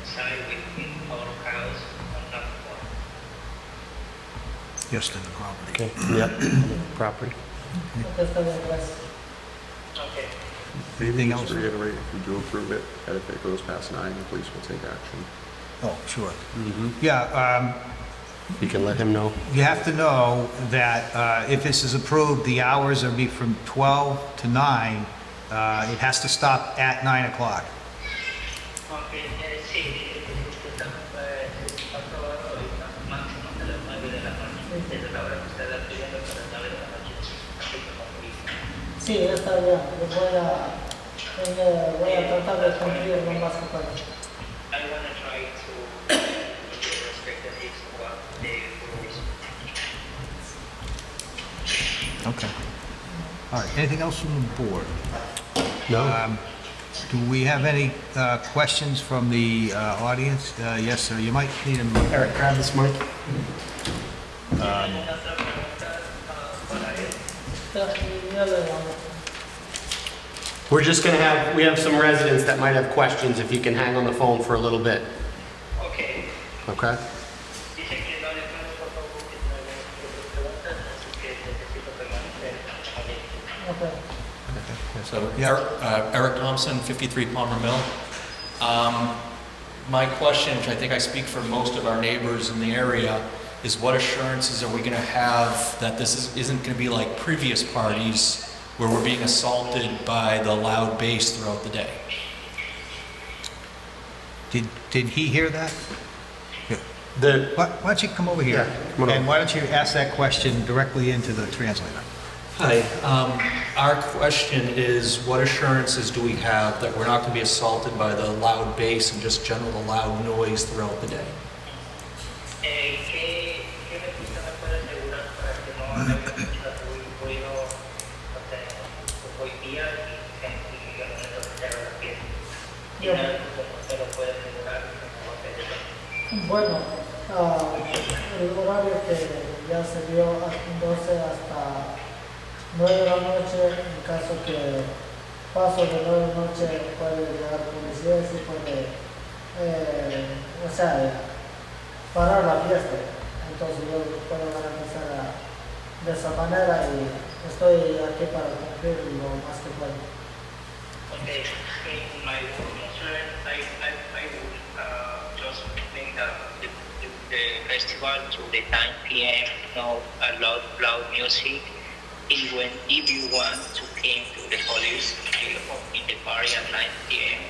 Speaker 13: sign within our house on that one.
Speaker 1: Just in the property.
Speaker 2: Okay, yep, property.
Speaker 14: Está bien, gracias.
Speaker 13: Okay.
Speaker 1: Anything
Speaker 5: Just
Speaker 1: else?
Speaker 5: reiterate, if we do approve it, and if it goes past 9, the police will take action.
Speaker 1: Oh, sure. Yeah,
Speaker 2: You can let him know.
Speaker 1: you have to know that if this is approved, the hours are be from 12 to 9. It has to stop at 9 o'clock.
Speaker 13: Okay, sí, aprobado ahorita, máximo de las 9 de la noche, desde la hora que usted está pidiendo hasta las 9 de la noche. Así como dice.
Speaker 14: Sí, está bien, voy a tratar de cumplir lo más que pueda.
Speaker 13: I want to try to respect the needs of what the rules.
Speaker 1: Okay. All right, anything else from the board?
Speaker 2: No?
Speaker 1: Do we have any questions from the audience? Yes, sir, you might need a...
Speaker 2: Eric, grab this mic. We're just gonna have, we have some residents that might have questions, if you can hang on the phone for a little bit.
Speaker 13: Okay.
Speaker 2: Okay?
Speaker 13: Dice que no le puedo por favor que no le preguntas, así que necesito permanecer adentro.
Speaker 14: Okay.
Speaker 15: So,
Speaker 1: Yeah.
Speaker 15: Eric Thompson, 53 Palmer Mill. My question, which I think I speak for most of our neighbors in the area, is what assurances are we going to have that this isn't going to be like previous parties where we're being assaulted by the loud bass throughout the day?
Speaker 1: Did he hear that?
Speaker 2: The,
Speaker 1: Why don't you come over here?
Speaker 2: Yeah, come on
Speaker 1: And
Speaker 2: over.
Speaker 1: why don't you ask that question directly into the translator?
Speaker 15: Hi, our question is what assurances do we have that we're not going to be assaulted by the loud bass and just general loud noise throughout the day?
Speaker 13: ¿Qué usted me puede asegurar para que no haya mucho ruido hoy día y al momento de hacer la fiesta? ¿Y nada como usted lo puede asegurar que no va a hacer eso?
Speaker 14: Bueno, el horario que ya se dio a 12 hasta 9 de la noche, en caso que paso de 9 de la noche puede llegar policía y puede, o sea, parar la fiesta. Entonces yo puedo garantizar de esa manera y estoy aquí para cumplir lo más que puedo.
Speaker 13: Okay, in my work concern, I would just make the festival to the 9 p.m. No loud music. If you want to came to the police in the party at 9 p.m.,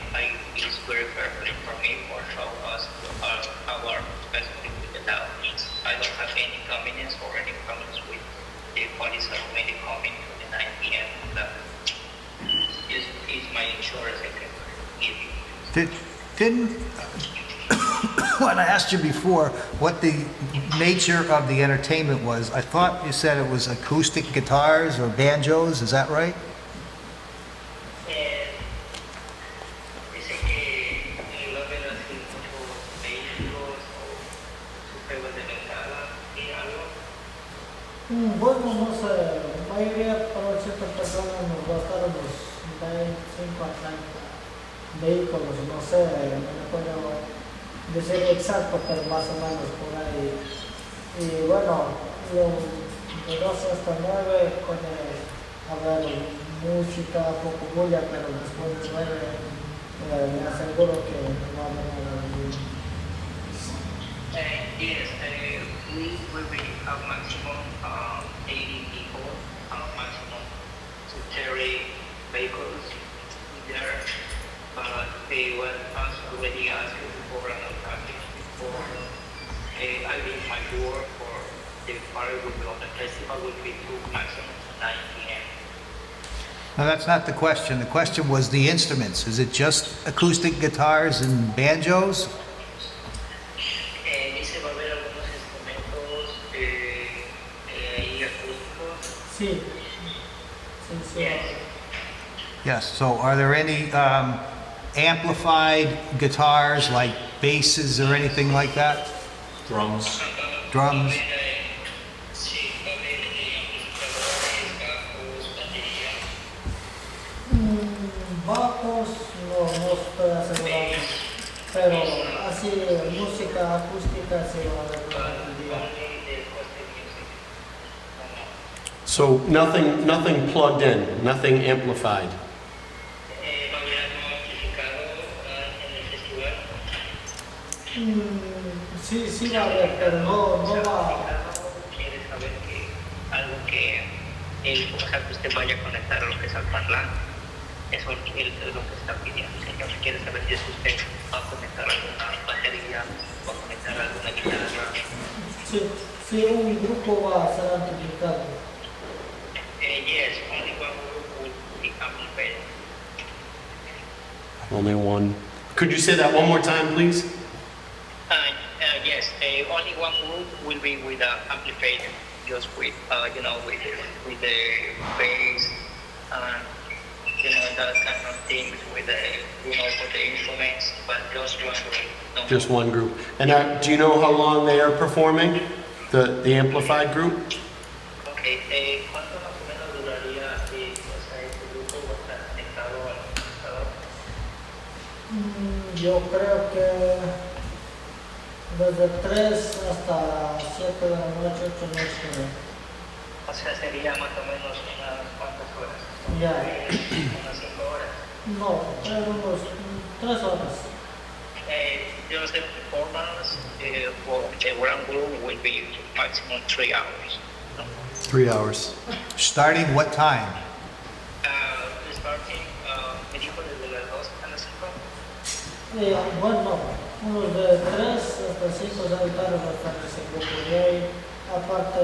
Speaker 13: it's very perfect for me for show us our specific with the loud music. I don't have any convenience or any problems with the police already coming to the 9 p.m. That is my insurance I can give you.
Speaker 1: Didn't, when I asked you before what the nature of the entertainment was, I thought you said it was acoustic guitars or banjos, is that right?
Speaker 13: Dice que va a haber así muchos vehículos o juegos de bengala y algo.
Speaker 14: Bueno, no sé, la mayoría para 80 personas nos gastaron los 25 a 30 vehículos, no sé, no me puedo decir exacto, pero más o menos por ahí. Y bueno, de 12 hasta 9 puede haber música, poco bulla, pero después de 9 me aseguro que no va a haber nada de bulla.
Speaker 13: Yes, we will have maximum 80 people, maximum to carry vehicles there. But they were already asking for another package before. I leave my door for the party will be on the festival will be to maximum 9 p.m.
Speaker 1: No, that's not the question. The question was the instruments. Is it just acoustic guitars and banjos?
Speaker 13: Dice va a haber algunos instrumentos ahí acústicos.
Speaker 14: Sí, sí.
Speaker 1: Yes, so are there any amplified guitars like basses or anything like that?
Speaker 15: Drums.
Speaker 1: Drums?
Speaker 13: Sí, va a haber amplificadores, bajos, batería.
Speaker 14: Bajos no estoy asegurado, pero así música acústica sí va a haber una batería.
Speaker 2: so nothing plugged in, nothing amplified.
Speaker 13: Va a haber algo amplificado en el festival.
Speaker 14: Sí va a haber, pero no va.
Speaker 13: Quiere saber que algo que o sea, que usted vaya a conectar a lo que es al parlante. Eso es lo que está pidiendo, señor. Quiere saber si usted va a conectar alguna batería, va a conectar alguna guitarra.
Speaker 14: Sí, un grupo va a ser amplificado.
Speaker 13: Yes, only one group will be amplified.
Speaker 2: Only one. Could you say that one more time, please?
Speaker 13: Yes, only one group will be with amplified, just with with the bass and that kind of things with the for the instruments, but just one group. No
Speaker 2: Just one group. And do you know how long they are performing? The amplified group?
Speaker 13: Okay, ¿cuánto más o menos duraría ese grupo?
Speaker 14: Yo creo que desde 3 hasta 7 de la noche, 8 noches por ahí.
Speaker 13: O sea, sería más o menos unas cuantas horas.
Speaker 14: Ya.
Speaker 13: Unas 5 horas.
Speaker 14: No, pero unos 3 horas.
Speaker 13: Just the performance for the one group will be maximum 3 hours.
Speaker 2: 3 hours.
Speaker 1: Starting what time?
Speaker 13: Starting, me dijo desde las 2 a las 5.
Speaker 14: Bueno, unos de 3 hasta 5 de la tarde bastante se ocupa. Y ahí, aparte,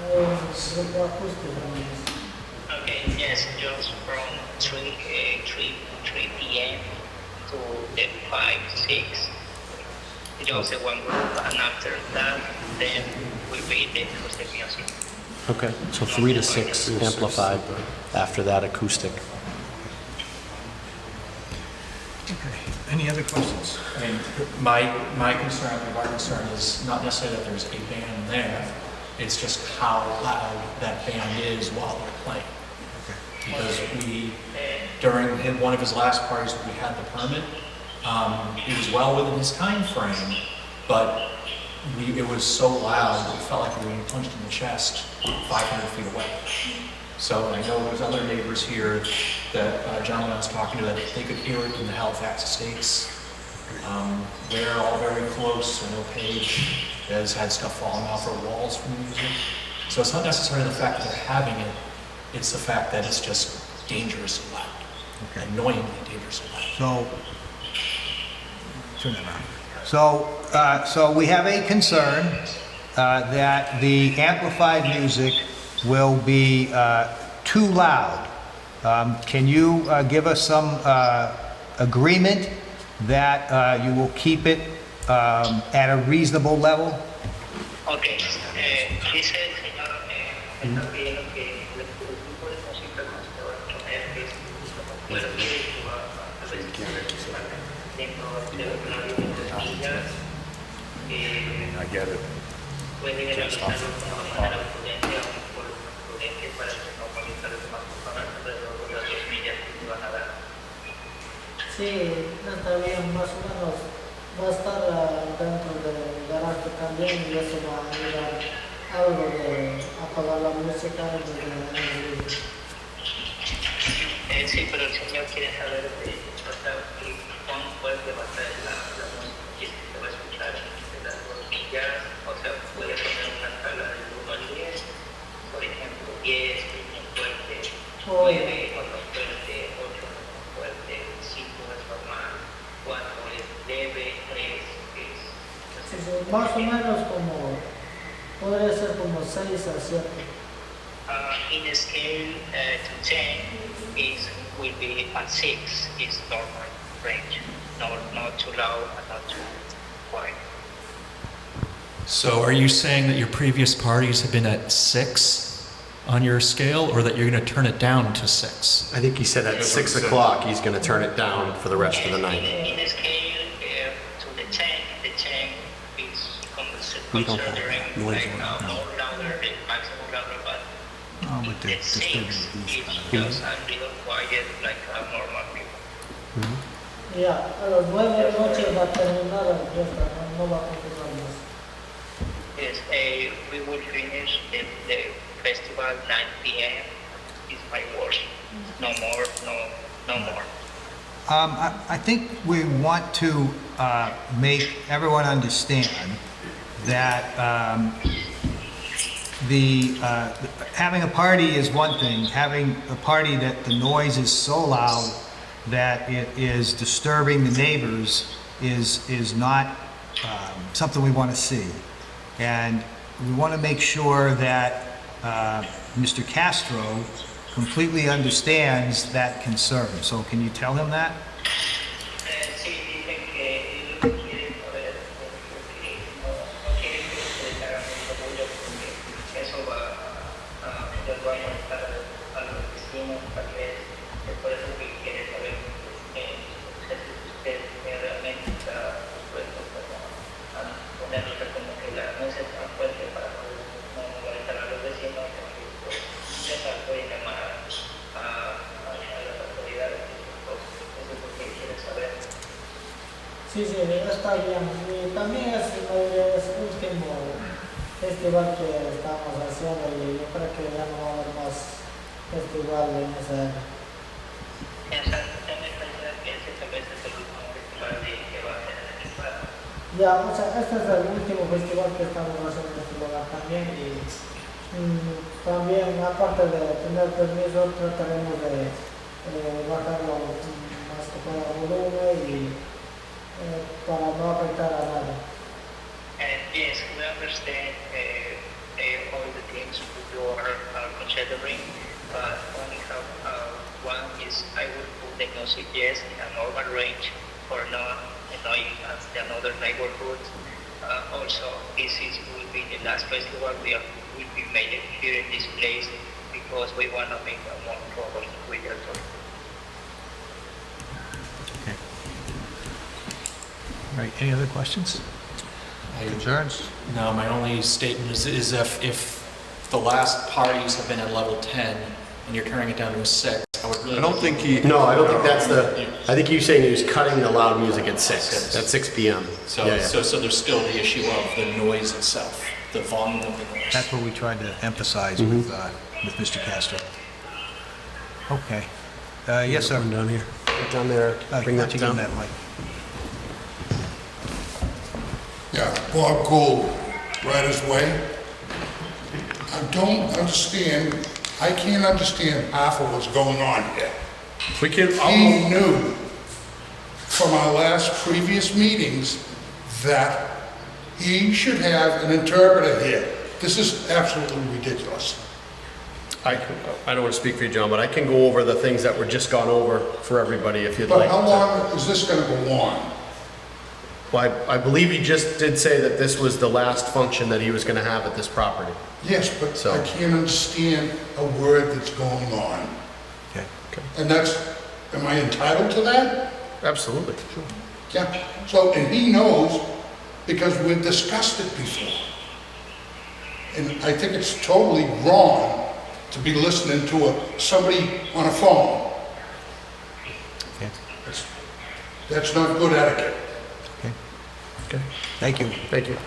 Speaker 14: hay un grupo acústico.
Speaker 13: Okay, yes, just from 3 p.m. to 5, 6. Just the one group, and after that, then will be the acoustic music.
Speaker 16: Okay, so 3 to 6 amplified, after that acoustic.
Speaker 1: Any other questions?
Speaker 15: I mean, my concern, I think our concern is not necessarily that there's a band there, it's just how loud that band is while they're playing. Because during one of his last parties, we had the permit, it was well within his time frame, but it was so loud, it felt like we were being punched in the chest 500 feet away. So I know there's other neighbors here that a gentleman I was talking to, that they could hear it in the Halifax estates. They're all very close. I know Paige has had stuff falling off her walls from the music. So it's not necessarily the fact that they're having it, it's the fact that it's just dangerously loud, annoyingly dangerously loud.
Speaker 1: So, turn it around. So we have a concern that the amplified music will be too loud. Can you give us some agreement that you will keep it at a reasonable level?
Speaker 13: Okay, dice el señor, está pidiendo que el grupo de música que se va a poner es bueno, que va a participar dentro de los horarios de taquillas.
Speaker 3: I get it.
Speaker 13: Puede realizarlo de una manera prudente, a un volumen prudente, para que no moleste a los demás personas alrededor de las 2 millas que se van a dar.
Speaker 14: Sí, está bien, más o menos va a estar dentro del garaje también y eso va a ayudar algo de apagar la música
Speaker 13: Sí, pero el señor quiere saber cuán fuerte va a ser la música que se va a escuchar de las 2 millas. O sea, puede poner una escala del 1 al 10, por ejemplo, 10 es muy fuerte, 9 es muy fuerte, 8 es muy fuerte, 5 es normal, 4 es leve, 3 es...
Speaker 14: más o menos como, podría ser como 6 a 7.
Speaker 13: In a scale to 10 will be at 6 is normal range, not too loud and not too quiet.
Speaker 15: So are you saying that your previous parties have been at 6 on your scale, or that you're going to turn it down to 6?
Speaker 2: I think he said at 6 o'clock he's going to turn it down for the rest of the night.
Speaker 13: In a scale to the 10 is considering like more louder, the maximum louder, but the 6 is just a little quiet like normal people.
Speaker 14: Ya, a las 9 de la noche va a terminar la fiesta, no va a continuar más.
Speaker 13: Yes, we will finish the festival 9 p.m. is my word. No more, no more.
Speaker 1: I think we want to make everyone understand that having a party is one thing. Having a party that the noise is so loud that it is disturbing the neighbors is not something we want to see. And we want to make sure that Mr. Castro completely understands that concern. So can you tell him that?
Speaker 13: Autoridades
Speaker 14: Sí, sí, está bien. Y también es el último festival que estamos haciendo y yo creo que ya no va a haber más festival en esa área. Ya, o sea, este es el último festival que estamos haciendo en este lugar también y también aparte de tener permiso trataremos de bajarlo más que pueda el volumen y para no afectar a nadie.
Speaker 13: And yes, we understand all the things you are considering, but only have one is I will put the music yes in a normal range for not annoying as the another neighborhood. Also, this will be the last festival will be made here in this place because we want to make more trouble with the authority.
Speaker 1: All right, any other questions? Concerns?
Speaker 15: No, my only statement is if the last parties have been at level 10 and you're turning it down to a 6, I would really...
Speaker 2: No, I don't think that's I think you're saying he was cutting the loud music at 6, at 6 p.m.
Speaker 15: So,
Speaker 2: Yeah, yeah.
Speaker 15: so there's still the issue of the noise itself, the volume of the noise.
Speaker 1: That's what we tried to emphasize with Mr. Castro. Okay. Yes, sir.
Speaker 2: One down here. Right down there. Bring that
Speaker 1: Why don't you give him
Speaker 2: down.
Speaker 1: that mic?
Speaker 17: Yeah, Bob Gould, Riders Way. I don't understand, I can't understand half of what's going on here.
Speaker 2: We can,
Speaker 17: He knew from our last previous meetings that he should have an interpreter here. This is absolutely ridiculous.
Speaker 2: I don't want to speak for you, John, but I can go over the things that were just gone over for everybody if you'd
Speaker 17: But
Speaker 2: like.
Speaker 17: how long is this gonna go on?
Speaker 2: Well, I believe he just did say that this was the last function that he was going to have at this property.
Speaker 17: Yes, but
Speaker 2: So-
Speaker 17: I can't understand a word that's going on.
Speaker 1: Okay.
Speaker 17: And that's, am I entitled to that?
Speaker 2: Absolutely. Sure.
Speaker 17: Yeah, so, and he knows, because we've discussed it before. And I think it's totally wrong to be listening to somebody on a phone.
Speaker 1: Okay.
Speaker 17: That's not good etiquette.
Speaker 1: Okay. Thank you.
Speaker 2: Thank you.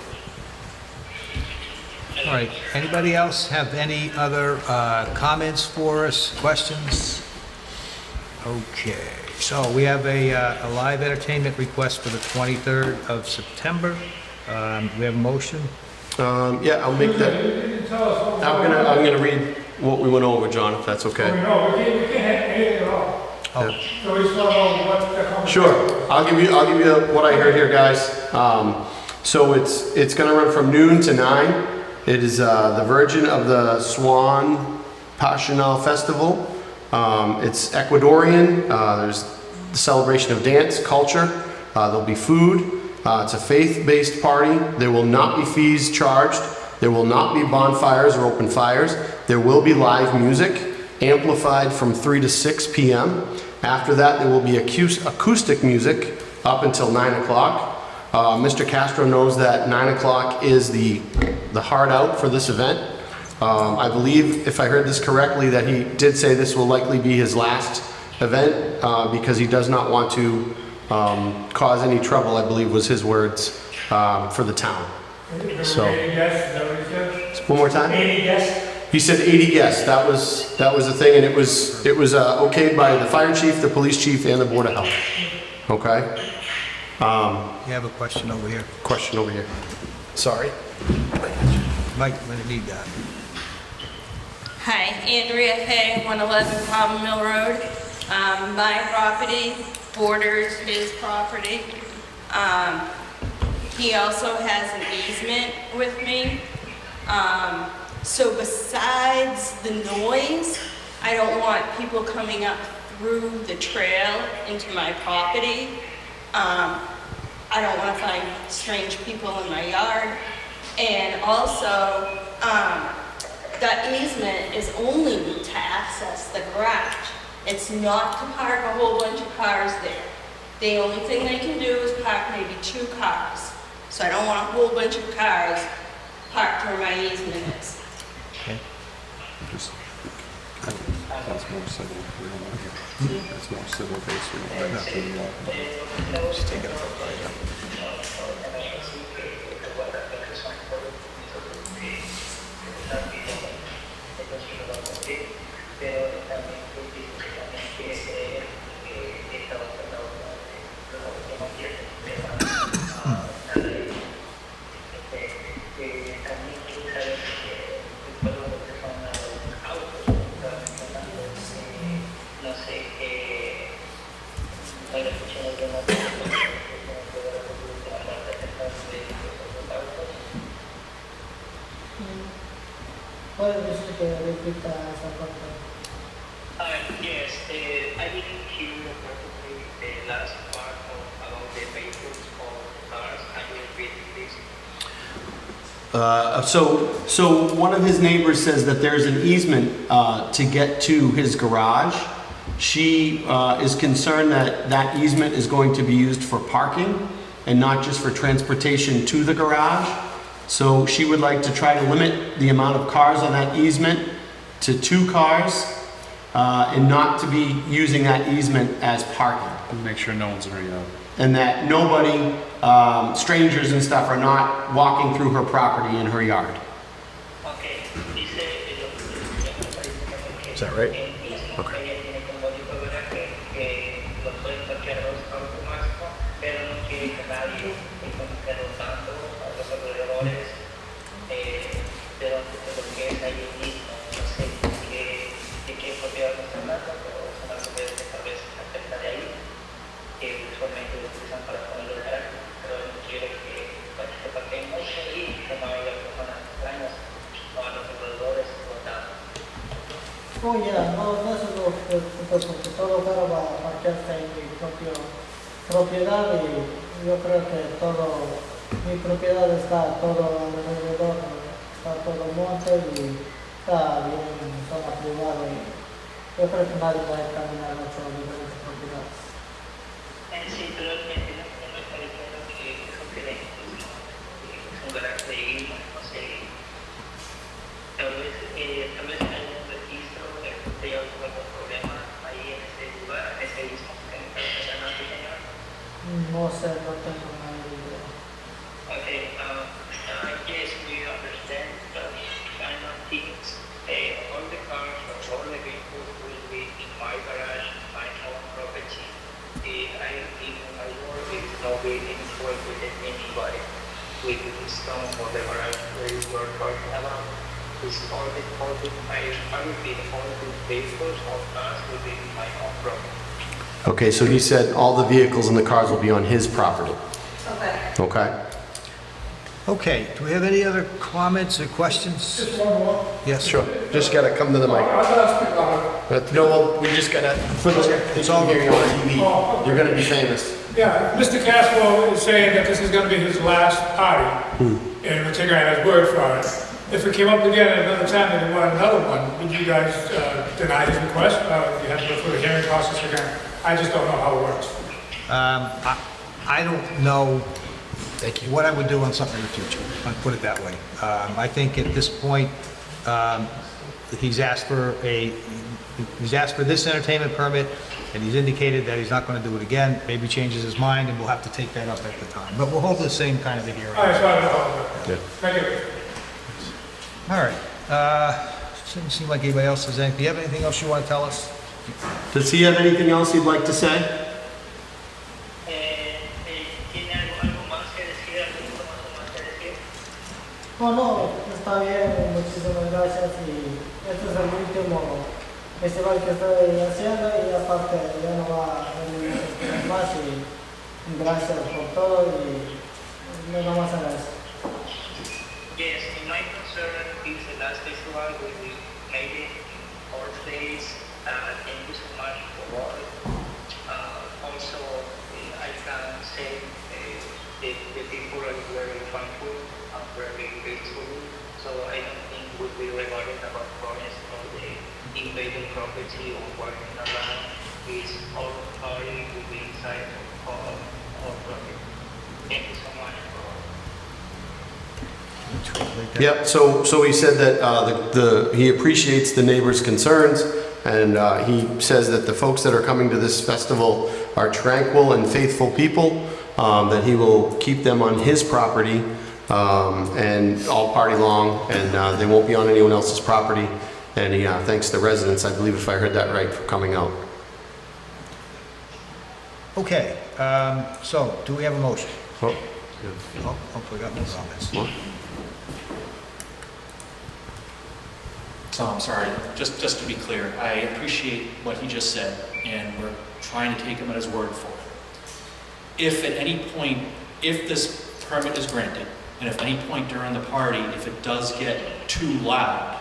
Speaker 1: All right, anybody else have any other comments for us, questions? Okay, so we have a live entertainment request for the 23rd of September. We have a motion.
Speaker 2: Yeah, I'll make that. I'm gonna read what we went over, John, if that's okay.
Speaker 10: No, we can't have anything at all.
Speaker 1: Oh,
Speaker 10: So we just want to know what the conversation.
Speaker 2: Sure. I'll give you what I heard here, guys. So it's gonna run from noon to 9. It is the Virgin of the Swan Passional Festival. It's Ecuadorian. There's the celebration of dance, culture. There'll be food. It's a faith-based party. There will not be fees charged. There will not be bonfires or open fires. There will be live music, amplified from 3 to 6 p.m. After that, there will be acoustic music up until 9 o'clock. Mr. Castro knows that 9 o'clock is the hard out for this event. I believe, if I heard this correctly, that he did say this will likely be his last event because he does not want to cause any trouble, I believe was his words, for the town. So,
Speaker 10: 80 guests, is that what he said?
Speaker 2: one more time?
Speaker 10: 80 guests?
Speaker 2: He said 80 guests. That was the thing, and it was okayed by the fire chief, the police chief, and the board of health. Okay.
Speaker 1: you have a question over here.
Speaker 2: Question over here. Sorry.
Speaker 1: Mike, when you need that.
Speaker 18: Hi, Andrea Hay, 111 Palm Mill Road. My property borders his property. He also has an easement with me. So besides the noise, I don't want people coming up through the trail into my property. I don't want to find strange people in my yard. And also, that easement is only to access the garage. It's not to park a whole bunch of cars there. The only thing they can do is park maybe 2 cars. So I don't want a whole bunch of cars parked where my easement is.
Speaker 1: Okay.
Speaker 7: That's more civil, we don't want to, that's more civil based, we don't want to.
Speaker 1: Just take it up.
Speaker 14: ¿Puedes decir que repita esa parte?
Speaker 13: Yes, I didn't hear perfectly the last part about the vehicles or cars. Can you repeat, please?
Speaker 16: So one of his neighbors says that there's an easement to get to his garage. She is concerned that that easement is going to be used for parking and not just for transportation to the garage. So she would like to try to limit the amount of cars on that easement to 2 cars and not to be using that easement as parking.
Speaker 3: And make sure no one's in her yard.
Speaker 16: And that nobody, strangers and stuff, are not walking through her property in her yard.
Speaker 13: Is that right?
Speaker 16: Okay.
Speaker 14: Oh, ya, no se preocupe porque todo carro va a parquearse en mi propia propiedad y yo creo que todo, mi propiedad está todo alrededor, está todo monte y está bien en zona privada y yo creo que nadie va a caminar mucho a diferentes propiedades.
Speaker 13: Sí, pero no está diciendo que eso tiene un garaje de isla, no sé. Tal vez hay un registro de que haya algún problema ahí en ese lugar, en ese mismo que está pasando, señor.
Speaker 14: No sé, no tengo nada de idea.
Speaker 13: Okay, yes, we understand that kind of things. All the cars or all the vehicles will be in my garage, my own property. I work with no building work with anybody. With some of the garage where you were talking about. It's all the vehicles or cars will be in my own property.
Speaker 16: Okay, so he said all the vehicles and the cars will be on his property.
Speaker 9: Okay.
Speaker 16: Okay.
Speaker 1: Okay, do we have any other comments or questions?
Speaker 2: Just one more.
Speaker 1: Yes.
Speaker 2: Sure, just gotta come to the mic. No, we just gotta, it's all hearing on TV. You're gonna be famous.
Speaker 10: Yeah, Mr. Castro is saying that this is gonna be his last party, and we're taking his word for it. If it came up again at another time and they want another one, would you guys deny his request? You have to go through the hearing process again? I just don't know how it works.
Speaker 1: I don't know what I would do on something in the future, I'll put it that way. I think at this point, he's asked for this entertainment permit, and he's indicated that he's not going to do it again. Maybe changes his mind, and we'll have to take that up at the time. But we'll hold the same kind of a hearing.
Speaker 10: I just want to know. Thank you.
Speaker 1: All right. Doesn't seem like anybody else has anything. Do you have anything else you want to tell us?
Speaker 16: Does he have anything else he'd like to say?
Speaker 14: No, no, está bien, muchísimas gracias y este es el último festival que estoy haciendo y aparte ya no va a venir muchas más y gracias por todo y no más a eso.
Speaker 13: Yes, in my concern is the last festival will be made in 4 days. Thank you so much for all. Also, I can say the people are very thankful and very grateful. So I don't think we'll be regarding about forest or the invading property or walking around. It's all party will be inside of our property. Thank you so much for all.
Speaker 16: Yep, so he said that he appreciates the neighbors' concerns And he says that the folks that are coming to this festival are tranquil and faithful people, that he will keep them on his property and all party long, and they won't be on anyone else's property. And he thanks the residents, I believe if I heard that right, for coming out.
Speaker 1: Okay, so do we have a motion?
Speaker 16: Oh,
Speaker 1: Oh, we got more comments.
Speaker 15: So I'm sorry, just to be clear, I appreciate what he just said, and we're trying to take him at his word for it. If at any point, if this permit is granted, and if at any point during the party, if it does get too loud,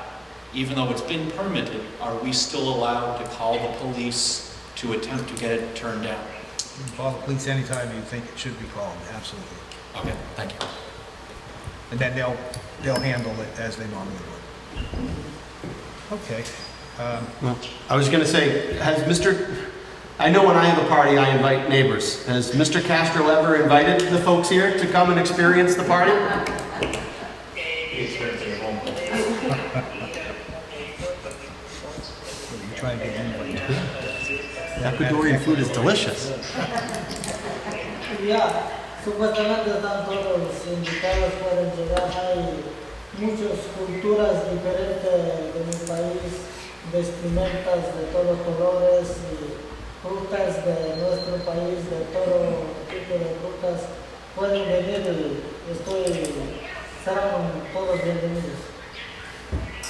Speaker 15: even though it's been permitted, are we still allowed to call the police to attempt to get it turned down?
Speaker 1: You can call the police anytime you think it should be called, absolutely.
Speaker 15: Okay, thank you.
Speaker 1: And then they'll handle it as they normally would. Okay.
Speaker 16: Well, I was gonna say, I know when I have a party, I invite neighbors. Has Mr. Castro ever invited the folks here to come and experience the party?
Speaker 1: You try and get anybody to.
Speaker 16: Ecuadorian food is delicious.
Speaker 14: Ya, supuestamente están todos invitados, pueden llegar. Hay muchas culturas diferentes de mi país, vestimentas de todos colores y frutas de nuestro país, de todo tipo de frutas. Pueden venir y serán todos bienvenidos.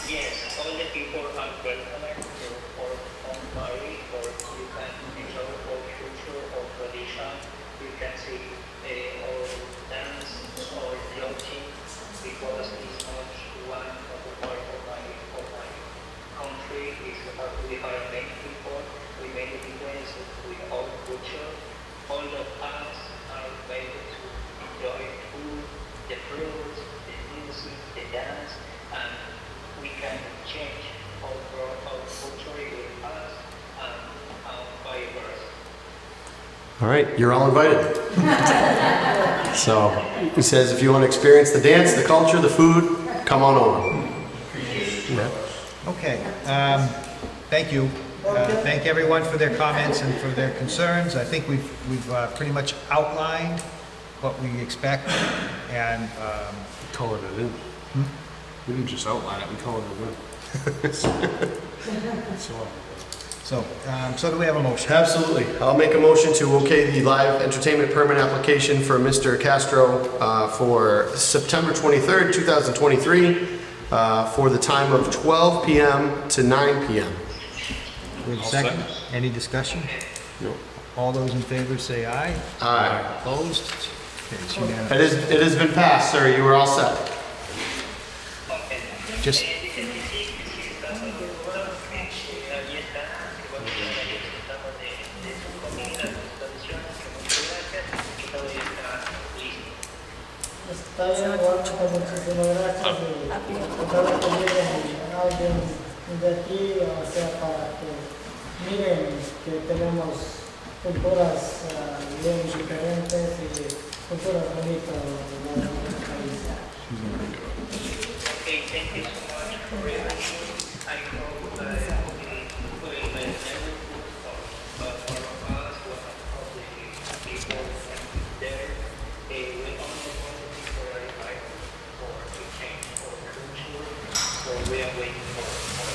Speaker 13: Yes, all the people are welcome to our own party, or you can enjoy our culture or tradition. You can see our dance or clothing, because it's not one of the part of my country. We are many people, we many differences with our culture. All of us are able to enjoy food, the fruits, the music, the dance, and we can change our culture with us and vice versa.
Speaker 16: All right, you're all invited. So he says if you want to experience the dance, the culture, the food, come on over. Yeah.
Speaker 1: Okay, thank you. Thank everyone for their comments and for their concerns. I think we've pretty much outlined what we expect, and
Speaker 7: Colored it in. We didn't just outline it, we colored it in.
Speaker 1: so do we have a motion?
Speaker 16: Absolutely. I'll make a motion to okay the live entertainment permit application for Mr. Castro for September 23rd, 2023, for the time of 12 p.m. to 9 p.m.
Speaker 1: We have a second? Any discussion?
Speaker 7: No.
Speaker 1: All those in favor say aye.
Speaker 16: Aye.
Speaker 1: Opposed? Okay, it's unanimous.
Speaker 16: It has been passed, sir. You are all set.
Speaker 1: Just,
Speaker 14: Está bien, igualmente, muchísimas gracias y ojalá que lleguen alguien de aquí, o sea, para que miren que tenemos culturas bien diferentes y culturas bonitas en nuestro país.
Speaker 13: Okay, thank you so much for everything. I hope that we will never for us, one of the people there. We only want the people are invited for to change our culture, so we are waiting for more.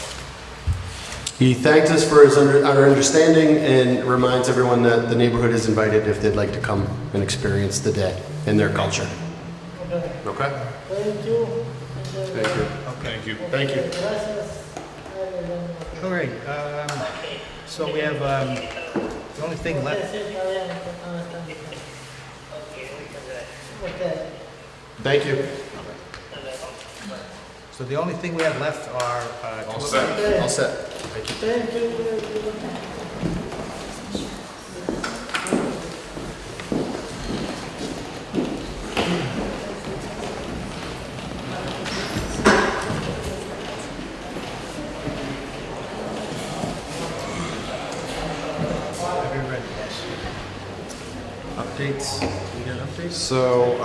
Speaker 16: He thanks us for his our understanding and reminds everyone that the neighborhood is invited if they'd like to come and experience the day and their culture. Okay?
Speaker 14: Thank you.
Speaker 7: Thank you.
Speaker 1: okay.
Speaker 7: Thank you.
Speaker 14: Gracias.
Speaker 1: All right, so we have, the only thing left,
Speaker 14: Okay.
Speaker 16: Thank you.
Speaker 1: so the only thing we have left are,
Speaker 7: All set.
Speaker 16: All set. Thank you.
Speaker 14: Thank you.
Speaker 1: have you read this?
Speaker 5: Updates? You got updates? So,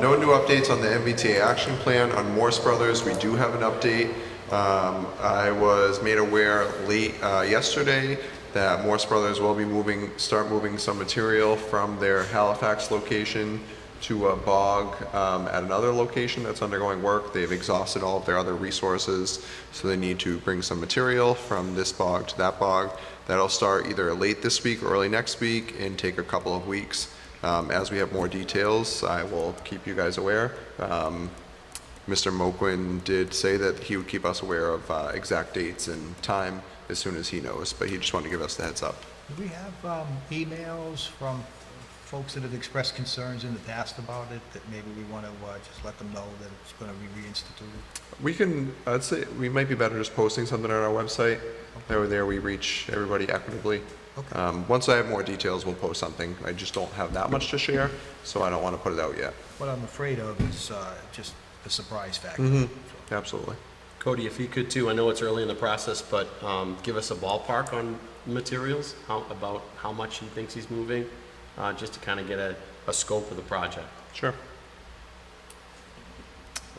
Speaker 5: no new updates on the MBTA action plan. On Morse Brothers, we do have an update. I was made aware late yesterday that Morse Brothers will be start moving some material from their Halifax location to a bog at another location that's undergoing work. They've exhausted all of their other resources, so they need to bring some material from this bog to that bog. That'll start either late this week or early next week and take a couple of weeks. As we have more details, I will keep you guys aware. Mr. Moquin did say that he would keep us aware of exact dates and time as soon as he knows, but he just wanted to give us the heads up.
Speaker 1: Do we have emails from folks that have expressed concerns in the past about it, that maybe we want to just let them know that it's going to be reinstituted?
Speaker 5: We can, I'd say we might be better just posting something on our website. There we reach everybody equitably.
Speaker 1: Okay.
Speaker 5: Once I have more details, we'll post something. I just don't have that much to share, so I don't want to put it out yet.
Speaker 1: What I'm afraid of is just the surprise factor.
Speaker 5: Mm-hmm. Absolutely.
Speaker 16: Cody, if you could too, I know it's early in the process, but give us a ballpark on materials, about how much he thinks he's moving, just to kind of get a scope of the project.
Speaker 5: Sure.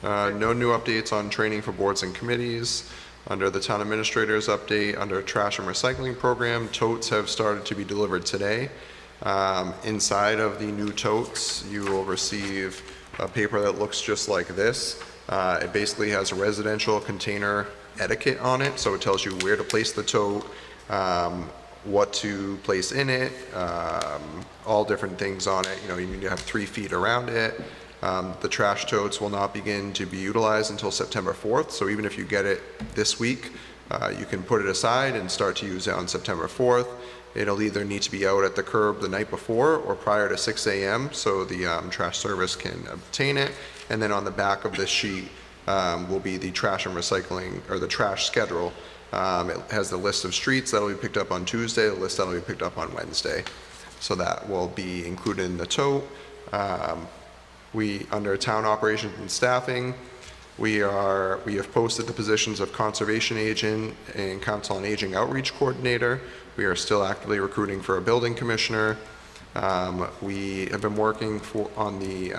Speaker 5: No new updates on training for boards and committees. Under the town administrator's update, under trash and recycling program, totes have started to be delivered today. Inside of the new totes, you will receive a paper that looks just like this. It basically has a residential container etiquette on it, so it tells you where to place the tote, what to place in it, all different things on it. You know, you need to have 3 feet around it. The trash totes will not begin to be utilized until September 4th, so even if you get it this week, you can put it aside and start to use it on September 4th. It'll either need to be out at the curb the night before or prior to 6 a.m. so the trash service can obtain it. And then on the back of this sheet will be the trash and recycling, or the trash schedule. It has the list of streets that'll be picked up on Tuesday, the list that'll be picked up on Wednesday. So that will be included in the tote. Under town operations and staffing, we have posted the positions of conservation agent and council on aging outreach coordinator. We are still actively recruiting for a building commissioner. We have been working on the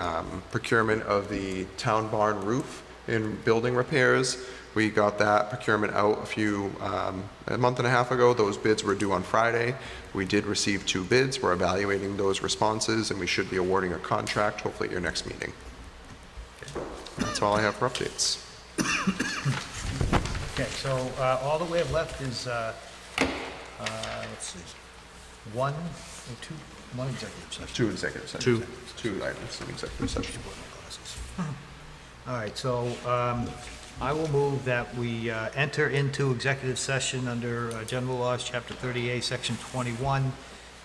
Speaker 5: procurement of the town barn roof and building repairs. We got that procurement out a month and a half ago. Those bids were due on Friday. We did receive 2 bids. We're evaluating those responses, and we should be awarding a contract hopefully at your next meeting. That's all I have for updates.
Speaker 1: Okay, so all that we have left is, let's see, one executive session.
Speaker 5: 2 executive sessions. Two items in executive session.
Speaker 1: All right, so I will move that we enter into executive session under General Laws, Chapter 38, Section 21,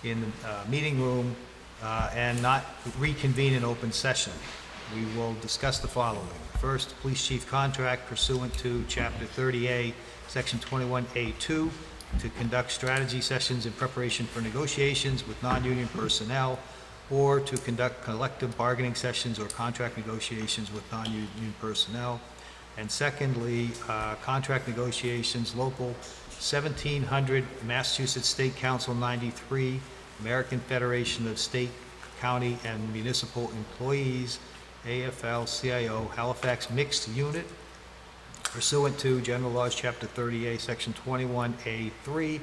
Speaker 1: in the meeting room, and not reconvene in open session. We will discuss the following. First, police chief contract pursuant to Chapter 30A, Section 21A2, to conduct strategy sessions in preparation for negotiations with non-union personnel, or to conduct collective bargaining sessions or contract negotiations with non-union personnel. And secondly, contract negotiations, Local 1700, Massachusetts State Council 93, American Federation of State, County, and Municipal Employees, AFL-CIO, Halifax Mixed Unit, pursuant to General Laws, Chapter 38, Section 21A3,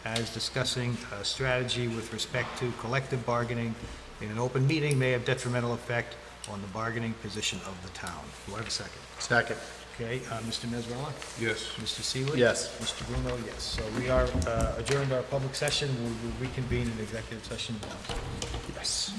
Speaker 1: as discussing a strategy with respect to collective bargaining in an open meeting may have detrimental effect on the bargaining position of the town. Do I have a second?
Speaker 16: Second.
Speaker 1: Okay, Mr. Nesrela?
Speaker 7: Yes.
Speaker 1: Mr. Seeley?
Speaker 16: Yes.
Speaker 1: Mr. Bruno, yes. So we are adjourned our public session. We will reconvene in executive session now.
Speaker 5: Yes.